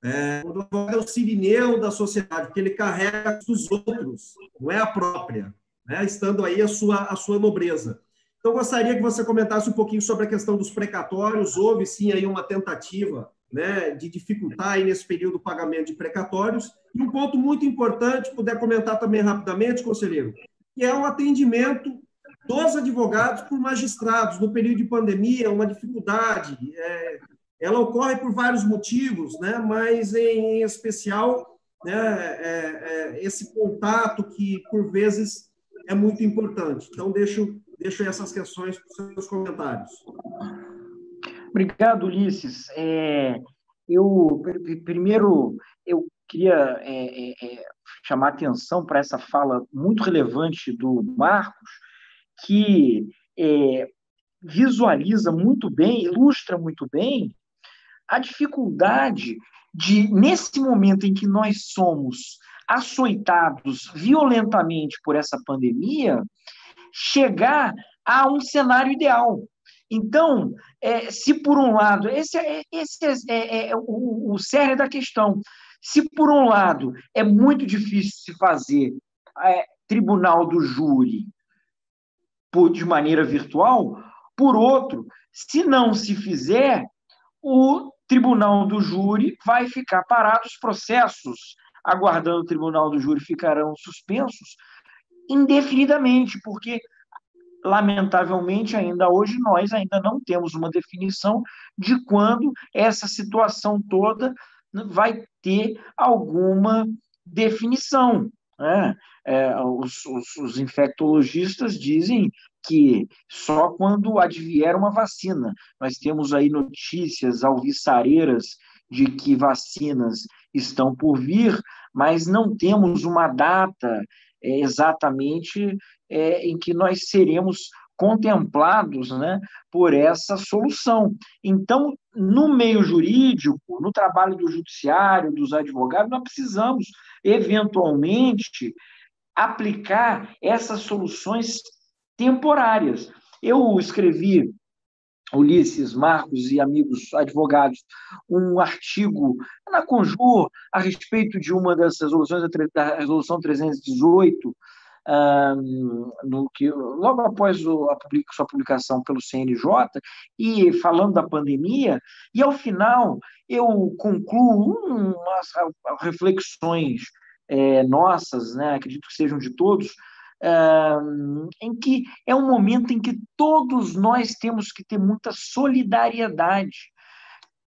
né? O advogado é o sirineu da sociedade, porque ele carrega dos outros, não é a própria, né? Estando aí a sua nobreza. Então, gostaria que você comentasse um pouquinho sobre a questão dos precatórios. Houve, sim, aí uma tentativa, né, de dificultar aí nesse período o pagamento de precatórios. E um ponto muito importante, puder comentar também rapidamente, conselheiro, que é o atendimento dos advogados por magistrados. No período de pandemia, uma dificuldade. Ela ocorre por vários motivos, né, mas, em especial, né, esse contato que, por vezes, é muito importante. Então, deixo essas questões para os seus comentários. Obrigado, Ulisses. Primeiro, eu queria chamar atenção para essa fala muito relevante do Marcos, que visualiza muito bem, ilustra muito bem a dificuldade de, nesse momento em que nós somos açoitados violentamente por essa pandemia, chegar a um cenário ideal. Então, se por um lado, esse é o cerne da questão, se por um lado é muito difícil se fazer tribunal do júri de maneira virtual, por outro, se não se fizer, o tribunal do júri vai ficar parado, os processos aguardando o tribunal do júri ficarão suspensos indefinidamente, porque, lamentavelmente, ainda hoje, nós ainda não temos uma definição de quando essa situação toda vai ter alguma definição, né? Os infectologistas dizem que só quando advier uma vacina. Nós temos aí notícias alvissareiras de que vacinas estão por vir, mas não temos uma data exatamente em que nós seremos contemplados, né, por essa solução. Então, no meio jurídico, no trabalho do judiciário, dos advogados, nós precisamos, eventualmente, aplicar essas soluções temporárias. Eu escrevi, Ulisses, Marcos e amigos advogados, um artigo na Conjur a respeito de uma das resoluções, da Resolução 318, logo após sua publicação pelo CNJ, e falando da pandemia, e ao final eu concluo umas reflexões nossas, né, acredito que sejam de todos, em que é um momento em que todos nós temos que ter muita solidariedade.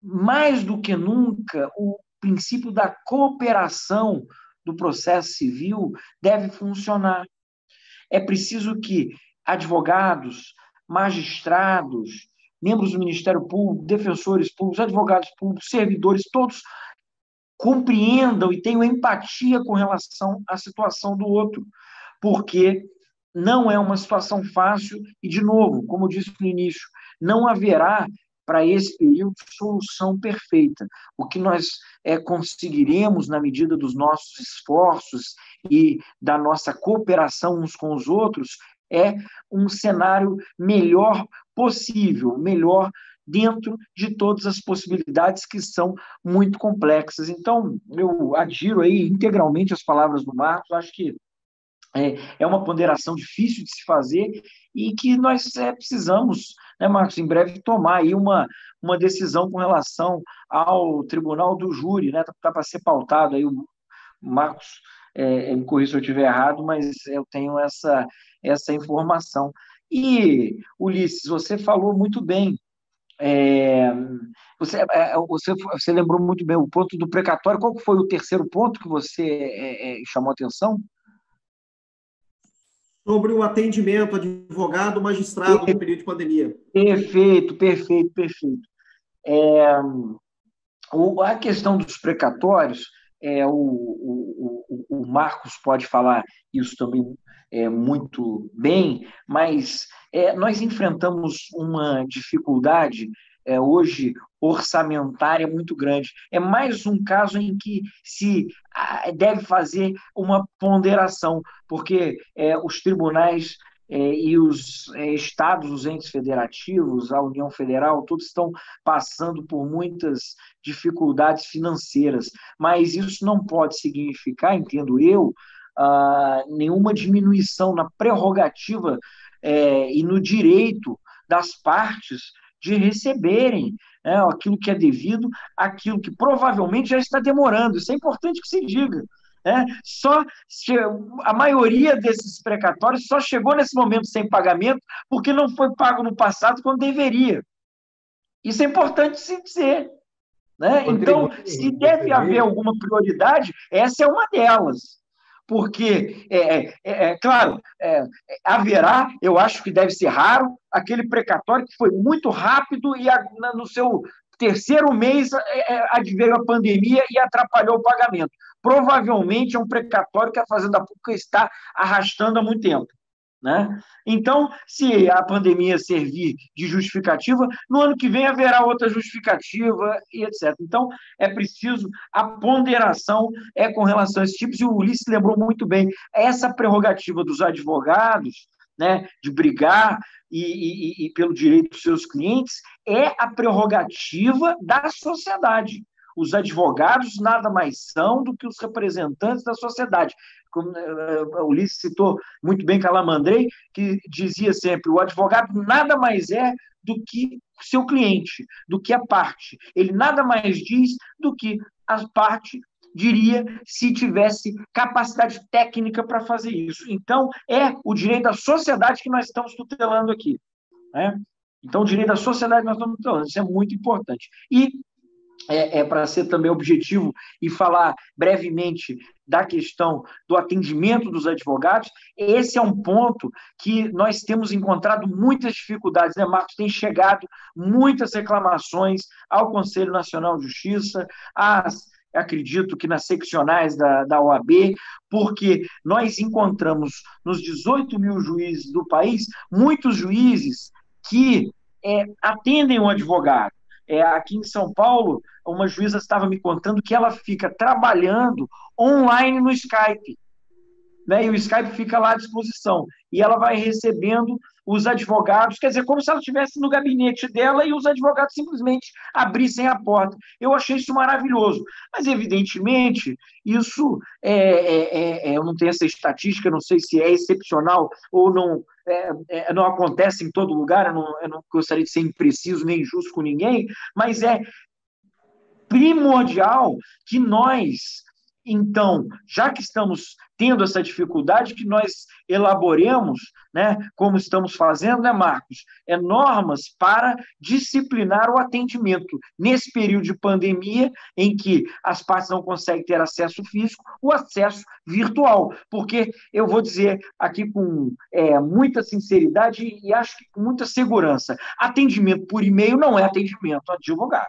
Mais do que nunca, o princípio da cooperação do processo civil deve funcionar. É preciso que advogados, magistrados, membros do Ministério Público, defensores públicos, advogados públicos, servidores, todos compreendam e tenham empatia com relação à situação do outro, porque não é uma situação fácil e, de novo, como eu disse no início, não haverá para esse período solução perfeita. O que nós conseguiremos, na medida dos nossos esforços e da nossa cooperação uns com os outros, é um cenário melhor possível, melhor dentro de todas as possibilidades que são muito complexas. Então, eu adiro aí integralmente as palavras do Marcos, acho que é uma ponderação difícil de se fazer e que nós precisamos, né, Marcos, em breve tomar aí uma decisão com relação ao tribunal do júri, né? Tá para ser pautado aí, o Marcos me corrija se eu estiver errado, mas eu tenho essa informação. E, Ulisses, você falou muito bem, você lembrou muito bem o ponto do precatório. Qual foi o terceiro ponto que você chamou a atenção? Sobre o atendimento advogado, magistrado no período de pandemia. Perfeito. A questão dos precatórios, o Marcos pode falar isso também muito bem, mas nós enfrentamos uma dificuldade hoje orçamentária muito grande. É mais um caso em que se deve fazer uma ponderação, porque os tribunais e os estados, os entes federativos, a União Federal, todos estão passando por muitas dificuldades financeiras, mas isso não pode significar, entendo eu, nenhuma diminuição na prerrogativa e no direito das partes de receberem aquilo que é devido, aquilo que provavelmente já está demorando. Isso é importante que se diga. A maioria desses precatórios só chegou nesse momento sem pagamento porque não foi pago no passado quando deveria. Isso é importante se dizer. Então, se deve haver alguma prioridade, essa é uma delas. Porque, claro, haverá, eu acho que deve ser raro, aquele precatório que foi muito rápido e no seu terceiro mês adveio a pandemia e atrapalhou o pagamento. Provavelmente é um precatório que a Fazenda Pública está arrastando há muito tempo, né? Então, se a pandemia servir de justificativa, no ano que vem haverá outra justificativa e etc. Então, é preciso a ponderação com relação a esses tipos, e o Ulisses lembrou muito bem, essa prerrogativa dos advogados, né, de brigar e pelo direito dos seus clientes, é a prerrogativa da sociedade. Os advogados nada mais são do que os representantes da sociedade. Como o Ulisses citou muito bem Calamandrei, que dizia sempre, o advogado nada mais é do que seu cliente, do que a parte. Ele nada mais diz do que a parte diria se tivesse capacidade técnica para fazer isso. Então, é o direito da sociedade que nós estamos tutelando aqui, né? Então, o direito da sociedade que nós estamos tutelando, isso é muito importante. E para ser também objetivo e falar brevemente da questão do atendimento dos advogados, esse é um ponto que nós temos encontrado muitas dificuldades, né, Marcos? Tem chegado muitas reclamações ao Conselho Nacional de Justiça, acredito que nas seccionais da OAB, porque nós encontramos nos 18 mil juízes do país, muitos juízes que atendem o advogado. Aqui em São Paulo, uma juíza estava me contando que ela fica trabalhando online no Skype, né? E o Skype fica lá à disposição. E ela vai recebendo os advogados, quer dizer, como se ela estivesse no gabinete dela e os advogados simplesmente abrissem a porta. Eu achei isso maravilhoso. Mas, evidentemente, isso eu não tenho essa estatística, não sei se é excepcional ou não. Não acontece em todo lugar, eu não gostaria de ser impreciso nem injusto com ninguém, mas é primordial que nós, então, já que estamos tendo essa dificuldade, que nós elaboremos, né, como estamos fazendo, né, Marcos? Normas para disciplinar o atendimento nesse período de pandemia em que as partes não conseguem ter acesso físico, o acesso virtual. Porque eu vou dizer aqui com muita sinceridade e acho que com muita segurança, atendimento por e-mail não é atendimento a advogado.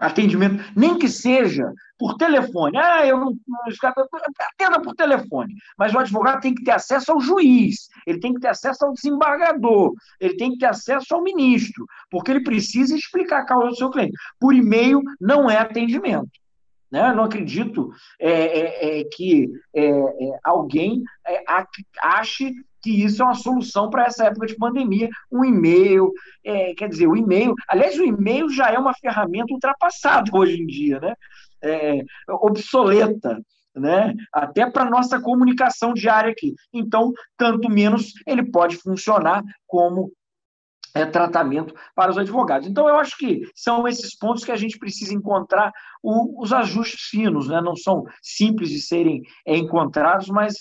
Atendimento, nem que seja por telefone. Atenda por telefone. Mas o advogado tem que ter acesso ao juiz, ele tem que ter acesso ao desembargador, ele tem que ter acesso ao ministro, porque ele precisa explicar a causa do seu cliente. Por e-mail não é atendimento, né? Eu não acredito que alguém ache que isso é uma solução para essa época de pandemia. Um e-mail, quer dizer, o e-mail... Aliás, o e-mail já é uma ferramenta ultrapassada hoje em dia, né? Obsoleta, né? Até para a nossa comunicação diária aqui. Então, tanto menos ele pode funcionar como tratamento para os advogados. Então, eu acho que são esses pontos que a gente precisa encontrar os ajustes finos, né? Não são simples de serem encontrados, mas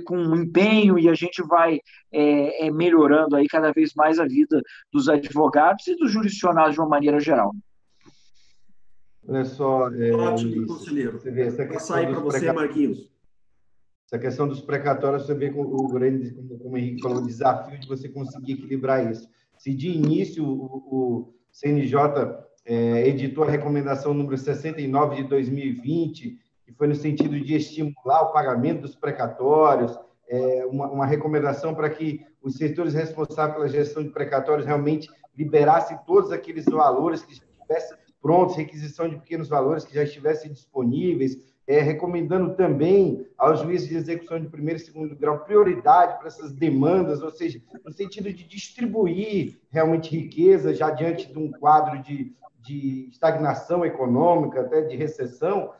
com empenho, e a gente vai melhorando aí cada vez mais a vida dos advogados e dos jurisdicionados de uma maneira geral. Olha só, ótimo, conselheiro. Você vê essa questão aí para você, Marquinhos. Essa questão dos precatórios, você vê como o Henrique falou, o desafio de você conseguir equilibrar isso. Se de início o CNJ editou a recomendação número 69 de 2020, que foi no sentido de estimular o pagamento dos precatórios, uma recomendação para que os setores responsáveis pela gestão de precatórios realmente liberassem todos aqueles valores que já estivessem prontos, requisição de pequenos valores que já estivessem disponíveis, recomendando também aos juízes de execução de primeiro e segundo grau prioridade para essas demandas, ou seja, no sentido de distribuir realmente riqueza já diante de um quadro de estagnação econômica, até de recessão.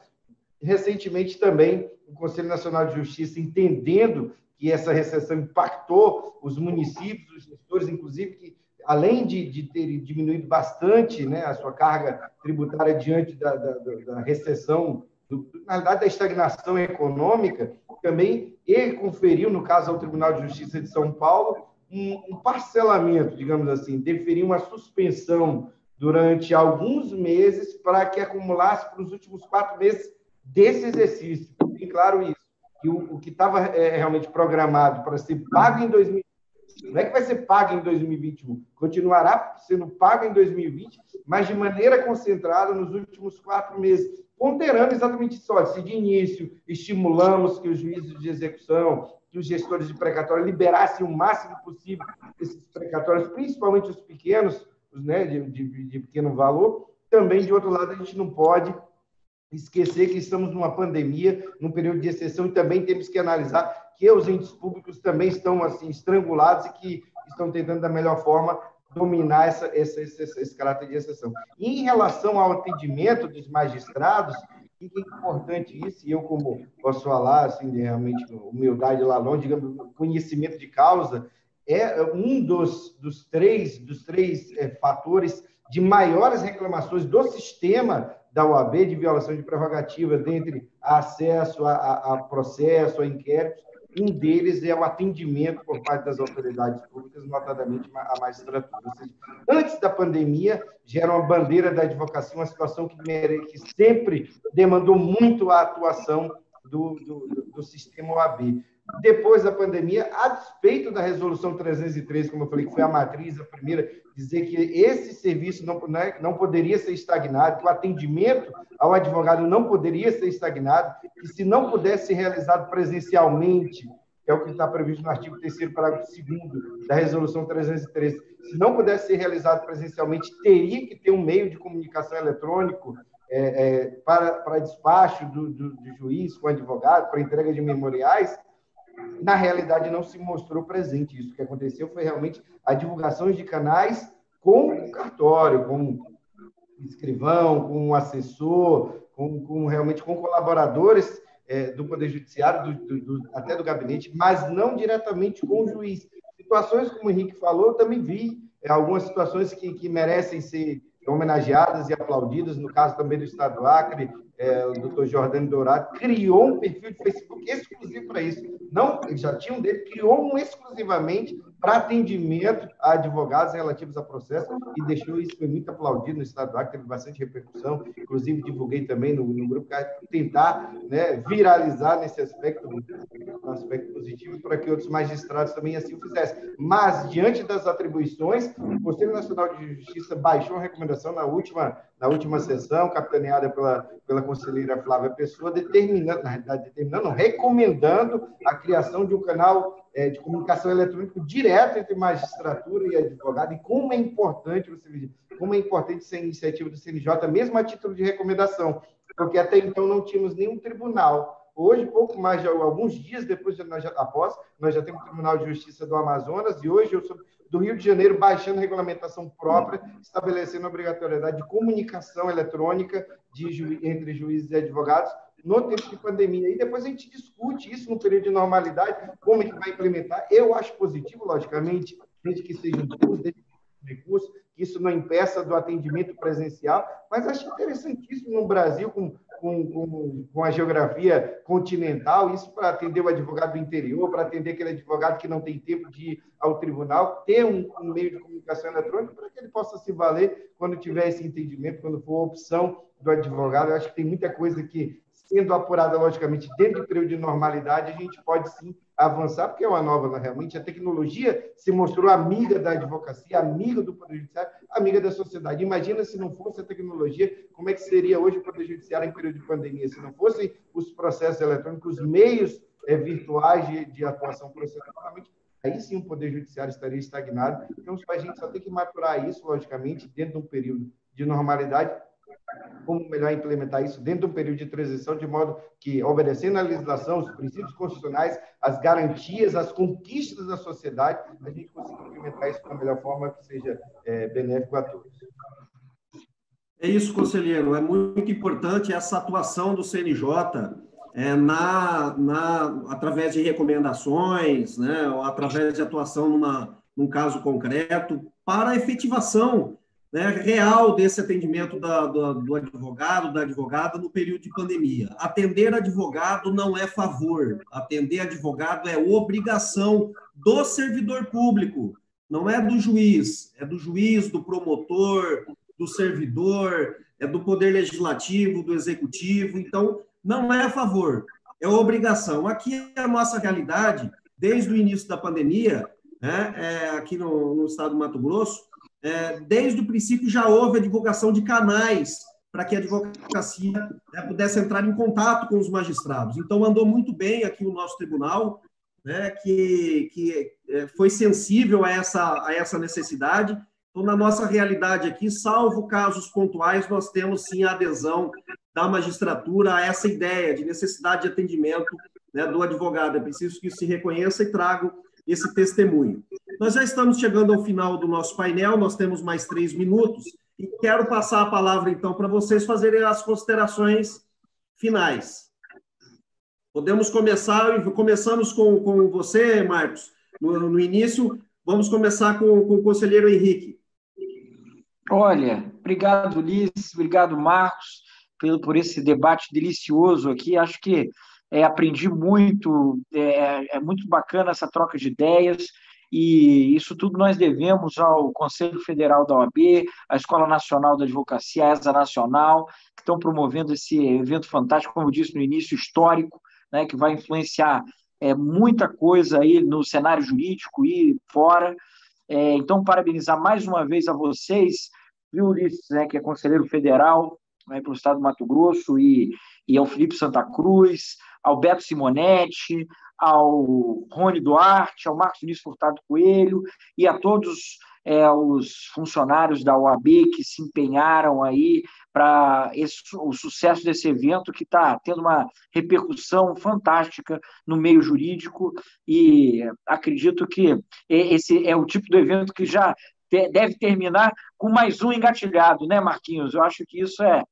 Recentemente também o Conselho Nacional de Justiça, entendendo que essa recessão impactou os municípios, os gestores, inclusive, que além de ter diminuído bastante, né, a sua carga tributária diante da recessão, na verdade, da estagnação econômica, também ele conferiu, no caso ao Tribunal de Justiça de São Paulo, um parcelamento, digamos assim, deferiu uma suspensão durante alguns meses para que acumulasse para os últimos 4 meses desse exercício. Bem claro isso, que o que estava realmente programado para ser pago em 2020 Não é que vai ser paga em 2021, continuará sendo paga em 2020, mas de maneira concentrada nos últimos 4 meses, ponderando exatamente isso. Se de início estimulamos que os juízes de execução, que os gestores de precatório liberassem o máximo possível esses precatórios, principalmente os pequenos, né, de pequeno valor, também, de outro lado, a gente não pode esquecer que estamos numa pandemia, num período de exceção, e também temos que analisar que os entes públicos também estão assim estrangulados e que estão tentando, da melhor forma, dominar esse caráter de exceção. E em relação ao atendimento dos magistrados, que é importante isso, e eu, como posso falar, assim, realmente, humildade lá longe, digamos, conhecimento de causa, é um dos três fatores de maiores reclamações do sistema da OAB de violação de prerrogativa, dentre acesso a processo, a inquéritos. Um deles é o atendimento por parte das autoridades públicas, notadamente a magistratura. Ou seja, antes da pandemia, já era uma bandeira da advocacia, uma situação que sempre demandou muito a atuação do sistema OAB. Depois da pandemia, a despeito da resolução 303, como eu falei, que foi a matriz, a primeira, dizer que esse serviço não poderia ser estagnado, que o atendimento ao advogado não poderia ser estagnado, que se não pudesse ser realizado presencialmente, que é o que está previsto no artigo 3º, parágrafo 2º da resolução 303, se não pudesse ser realizado presencialmente, teria que ter um meio de comunicação eletrônico para despacho do juiz com o advogado, para entrega de memoriais. Na realidade, não se mostrou presente isso. O que aconteceu foi realmente a divulgação de canais com o cartório, com escrivão, com assessor, realmente com colaboradores do Poder Judiciário, até do gabinete, mas não diretamente com o juiz. Situações, como o Henrique falou, eu também vi algumas situações que merecem ser homenageadas e aplaudidas, no caso também do Estado do Acre, o doutor Jordano Dourado criou um perfil de Facebook exclusivo para isso. Não, ele já tinha um dele, criou um exclusivamente para atendimento a advogados relativos a processo e deixou isso, foi muito aplaudido no Estado do Acre, teve bastante repercussão, inclusive divulguei também no grupo para tentar, né, viralizar nesse aspecto, um aspecto positivo, para que outros magistrados também assim o fizessem. Mas, diante das atribuições, o Conselho Nacional de Justiça baixou a recomendação na última sessão, capitaneada pela conselheira Flávia Pessoa, recomendando a criação de um canal de comunicação eletrônica direto entre magistratura e advogado, e como é importante essa iniciativa do CNJ, mesmo a título de recomendação, porque até então não tínhamos nenhum tribunal. Hoje, pouco mais de alguns dias depois, nós já temos o Tribunal de Justiça do Amazonas, e hoje eu sou do Rio de Janeiro, baixando regulamentação própria, estabelecendo a obrigatoriedade de comunicação eletrônica entre juízes e advogados no tempo de pandemia. E depois a gente discute isso no período de normalidade, como é que vai implementar. Eu acho positivo, logicamente, desde que seja um curso, desde que seja um recurso, que isso não impeça do atendimento presencial, mas acho interessantíssimo no Brasil, com a geografia continental, isso para atender o advogado do interior, para atender aquele advogado que não tem tempo de ir ao tribunal, ter um meio de comunicação eletrônica para que ele possa se valer quando tiver esse entendimento, quando for a opção do advogado. Eu acho que tem muita coisa que, sendo apurada, logicamente, dentro do período de normalidade, a gente pode, sim, avançar, porque é uma nova, realmente. A tecnologia se mostrou amiga da advocacia, amiga do Poder Judiciário, amiga da sociedade. Imagina se não fosse a tecnologia, como é que seria hoje o Poder Judiciário em período de pandemia? Se não fossem os processos eletrônicos, os meios virtuais de atuação processual, aí sim o Poder Judiciário estaria estagnado. Então, a gente só tem que maturar isso, logicamente, dentro de um período de normalidade, como melhor implementar isso dentro de um período de transição, de modo que, obedecendo à legislação, os princípios constitucionais, as garantias, as conquistas da sociedade, a gente consiga implementar isso da melhor forma que seja benéfico a todos. É isso, conselheiro. É muito importante essa atuação do CNJ através de recomendações, né, ou através de atuação num caso concreto, para a efetivação, né, real desse atendimento do advogado, da advogada no período de pandemia. Atender advogado não é favor, atender advogado é obrigação do servidor público, não é do juiz, do promotor, do servidor, é do Poder Legislativo, do Executivo. Então, não é favor, é obrigação. Aqui é a nossa realidade, desde o início da pandemia, né, aqui no estado do Mato Grosso, desde o princípio já houve a divulgação de canais para que a advocacia, né, pudesse entrar em contato com os magistrados. Então, andou muito bem aqui o nosso tribunal, né, que foi sensível a essa necessidade. Então, na nossa realidade aqui, salvo casos pontuais, nós temos sim a adesão da magistratura a essa ideia de necessidade de atendimento, né, do advogado. É preciso que isso se reconheça e trago esse testemunho. Nós já estamos chegando ao final do nosso painel, nós temos mais 3 minutos, e quero passar a palavra, então, para vocês fazerem as considerações finais. Podemos começar, começamos com você, Marcos, no início, vamos começar com o conselheiro Henrique. Olha, obrigado, Ulisses, obrigado, Marcos, por esse debate delicioso aqui. Acho que aprendi muito, é muito bacana essa troca de ideias, e isso tudo nós devemos ao Conselho Federal da OAB, à Escola Nacional da Advocacia, a ESA Nacional, que estão promovendo esse evento fantástico, como eu disse no início, histórico, né, que vai influenciar muita coisa aí no cenário jurídico e fora. Então, parabenizar mais uma vez a vocês, viu, Ulisses, né, que é conselheiro federal, né, pelo estado do Mato Grosso, e ao Felipe Santa Cruz, ao Beto Simonetti, ao Rony Duarte, ao Marcos Vinícius Furtado Coelho e a todos os funcionários da OAB que se empenharam aí para o sucesso desse evento, que está tendo uma repercussão fantástica no meio jurídico, e acredito que esse é o tipo de evento que já deve terminar com mais um engatilhado, né, Marquinhos? Eu acho que isso é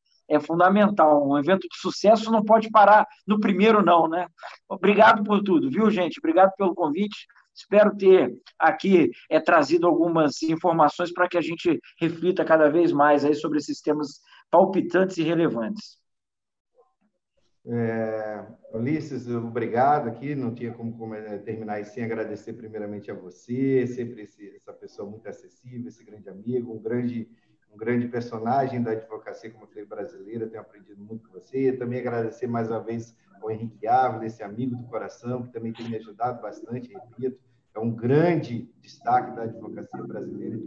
fundamental. Um evento de sucesso não pode parar no primeiro, não, né? Obrigado por tudo, viu, gente? Obrigado pelo convite. Espero ter aqui trazido algumas informações para que a gente reflita cada vez mais aí sobre esses temas palpitantes e relevantes. Ulisses, obrigado aqui. Não tinha como terminar sem agradecer primeiramente a você, sempre essa pessoa muito acessível, esse grande amigo, um grande personagem da advocacia como eu brasileira. Tenho aprendido muito com você. Também agradecer mais uma vez ao Henrique Ávila, esse amigo do coração, que também tem me ajudado bastante, repito, é um grande destaque da advocacia brasileira.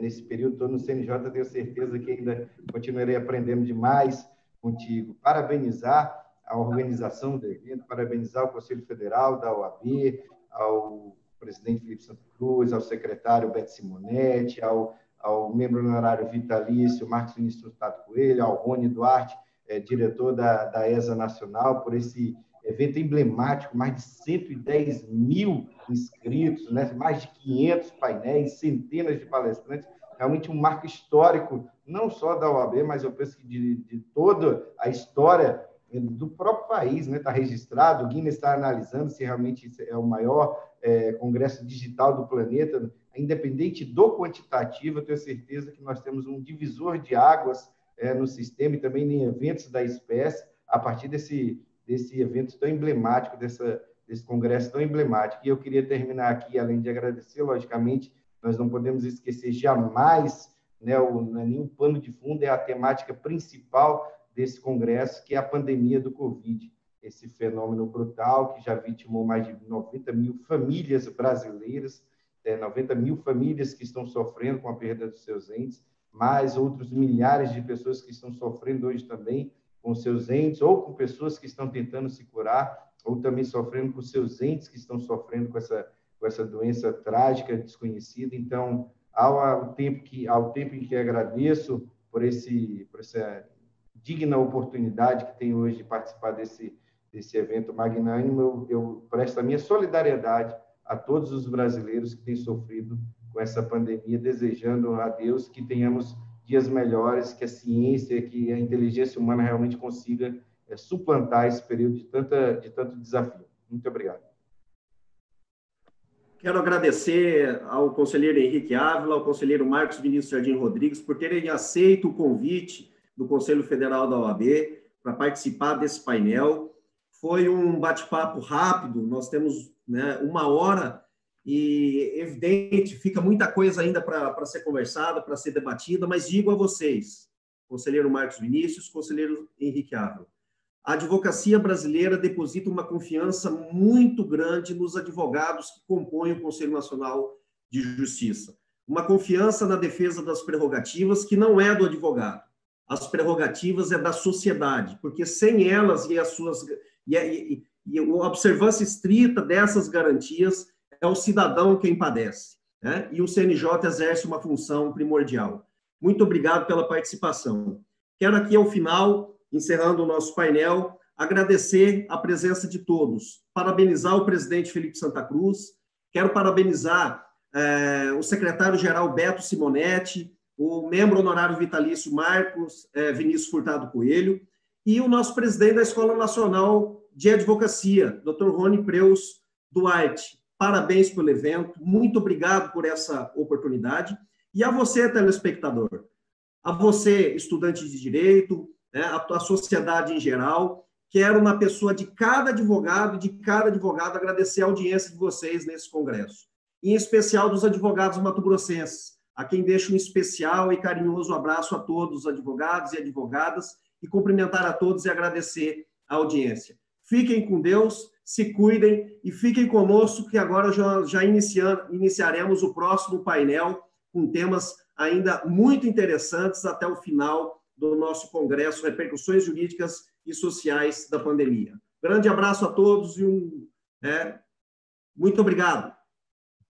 Nesse período todo no CNJ, tenho certeza que ainda continuarei aprendendo demais contigo. Parabenizar a organização do evento, parabenizar o Conselho Federal da OAB, ao presidente Felipe Santa Cruz, ao secretário Beto Simonetti, ao membro honorário vitalício Marcos Vinícius Furtado Coelho, ao Rony Duarte, diretor da ESA Nacional, por esse evento emblemático, mais de 110 mil inscritos, né? Mais de 500 painéis, centenas de palestrantes, realmente um marco histórico, não só da OAB, mas eu penso que de toda a história do próprio país, né? Está registrado, o Guinness está analisando se realmente é o maior congresso digital do planeta, independente do quantitativo. Eu tenho certeza que nós temos um divisor de águas no sistema e também em eventos da espécie, a partir desse evento tão emblemático, desse congresso tão emblemático. E eu queria terminar aqui, além de agradecer, logicamente, nós não podemos esquecer jamais, né, nenhum pano de fundo, é a temática principal desse congresso, que é a pandemia do Covid, esse fenômeno brutal que já vitimou mais de 90 mil famílias brasileiras, 90 mil famílias que estão sofrendo com a perda dos seus entes, mais outros milhares de pessoas que estão sofrendo hoje também com seus entes, ou com pessoas que estão tentando se curar, ou também sofrendo com seus entes que estão sofrendo com essa doença trágica, desconhecida. Então, ao tempo em que agradeço por essa digna oportunidade que tenho hoje de participar desse evento magnânimo, eu presto a minha solidariedade a todos os brasileiros que têm sofrido com essa pandemia, desejando a Deus que tenhamos dias melhores, que a ciência, que a inteligência humana realmente consiga suplantar esse período de tanto desafio. Muito obrigado. Quero agradecer ao conselheiro Henrique Ávila, ao conselheiro Marcos Vinícius Jardim Rodrigues, por terem aceito o convite do Conselho Federal da OAB para participar desse painel. Foi um bate-papo rápido, nós temos, né, 1 hora, e, evidente, fica muita coisa ainda para ser conversada, para ser debatida, mas digo a vocês, conselheiro Marcos Vinícius, conselheiro Henrique Ávila, a advocacia brasileira deposita uma confiança muito grande nos advogados que compõem o Conselho Nacional de Justiça. Uma confiança na defesa das prerrogativas que não é do advogado. As prerrogativas é da sociedade, porque sem elas e a observância estrita dessas garantias é o cidadão quem padece, né? E o CNJ exerce uma função primordial. Muito obrigado pela participação. Quero aqui, ao final, encerrando o nosso painel, agradecer a presença de todos, parabenizar o presidente Felipe Santa Cruz, quero parabenizar o secretário-geral Beto Simonetti, o membro honorário vitalício Marcos Vinícius Furtado Coelho, e o nosso presidente da Escola Nacional de Advocacia, Dr. Rony Preus Duarte. Parabéns pelo evento, muito obrigado por essa oportunidade. E a você, telespectador, a você, estudante de Direito, né, a sociedade em geral, quero, na pessoa de cada advogado e de cada advogado, agradecer a audiência de vocês nesse congresso, em especial dos advogados mato-grossenses, a quem deixo um especial e carinhoso abraço a todos os advogados e advogadas, e cumprimentar a todos e agradecer a audiência. Fiquem com Deus, se cuidem e fiquem conosco, que agora já iniciaremos o próximo painel com temas ainda muito interessantes até o final do nosso congresso, Repercussões Jurídicas e Sociais da Pandemia. Grande abraço a todos e muito obrigado.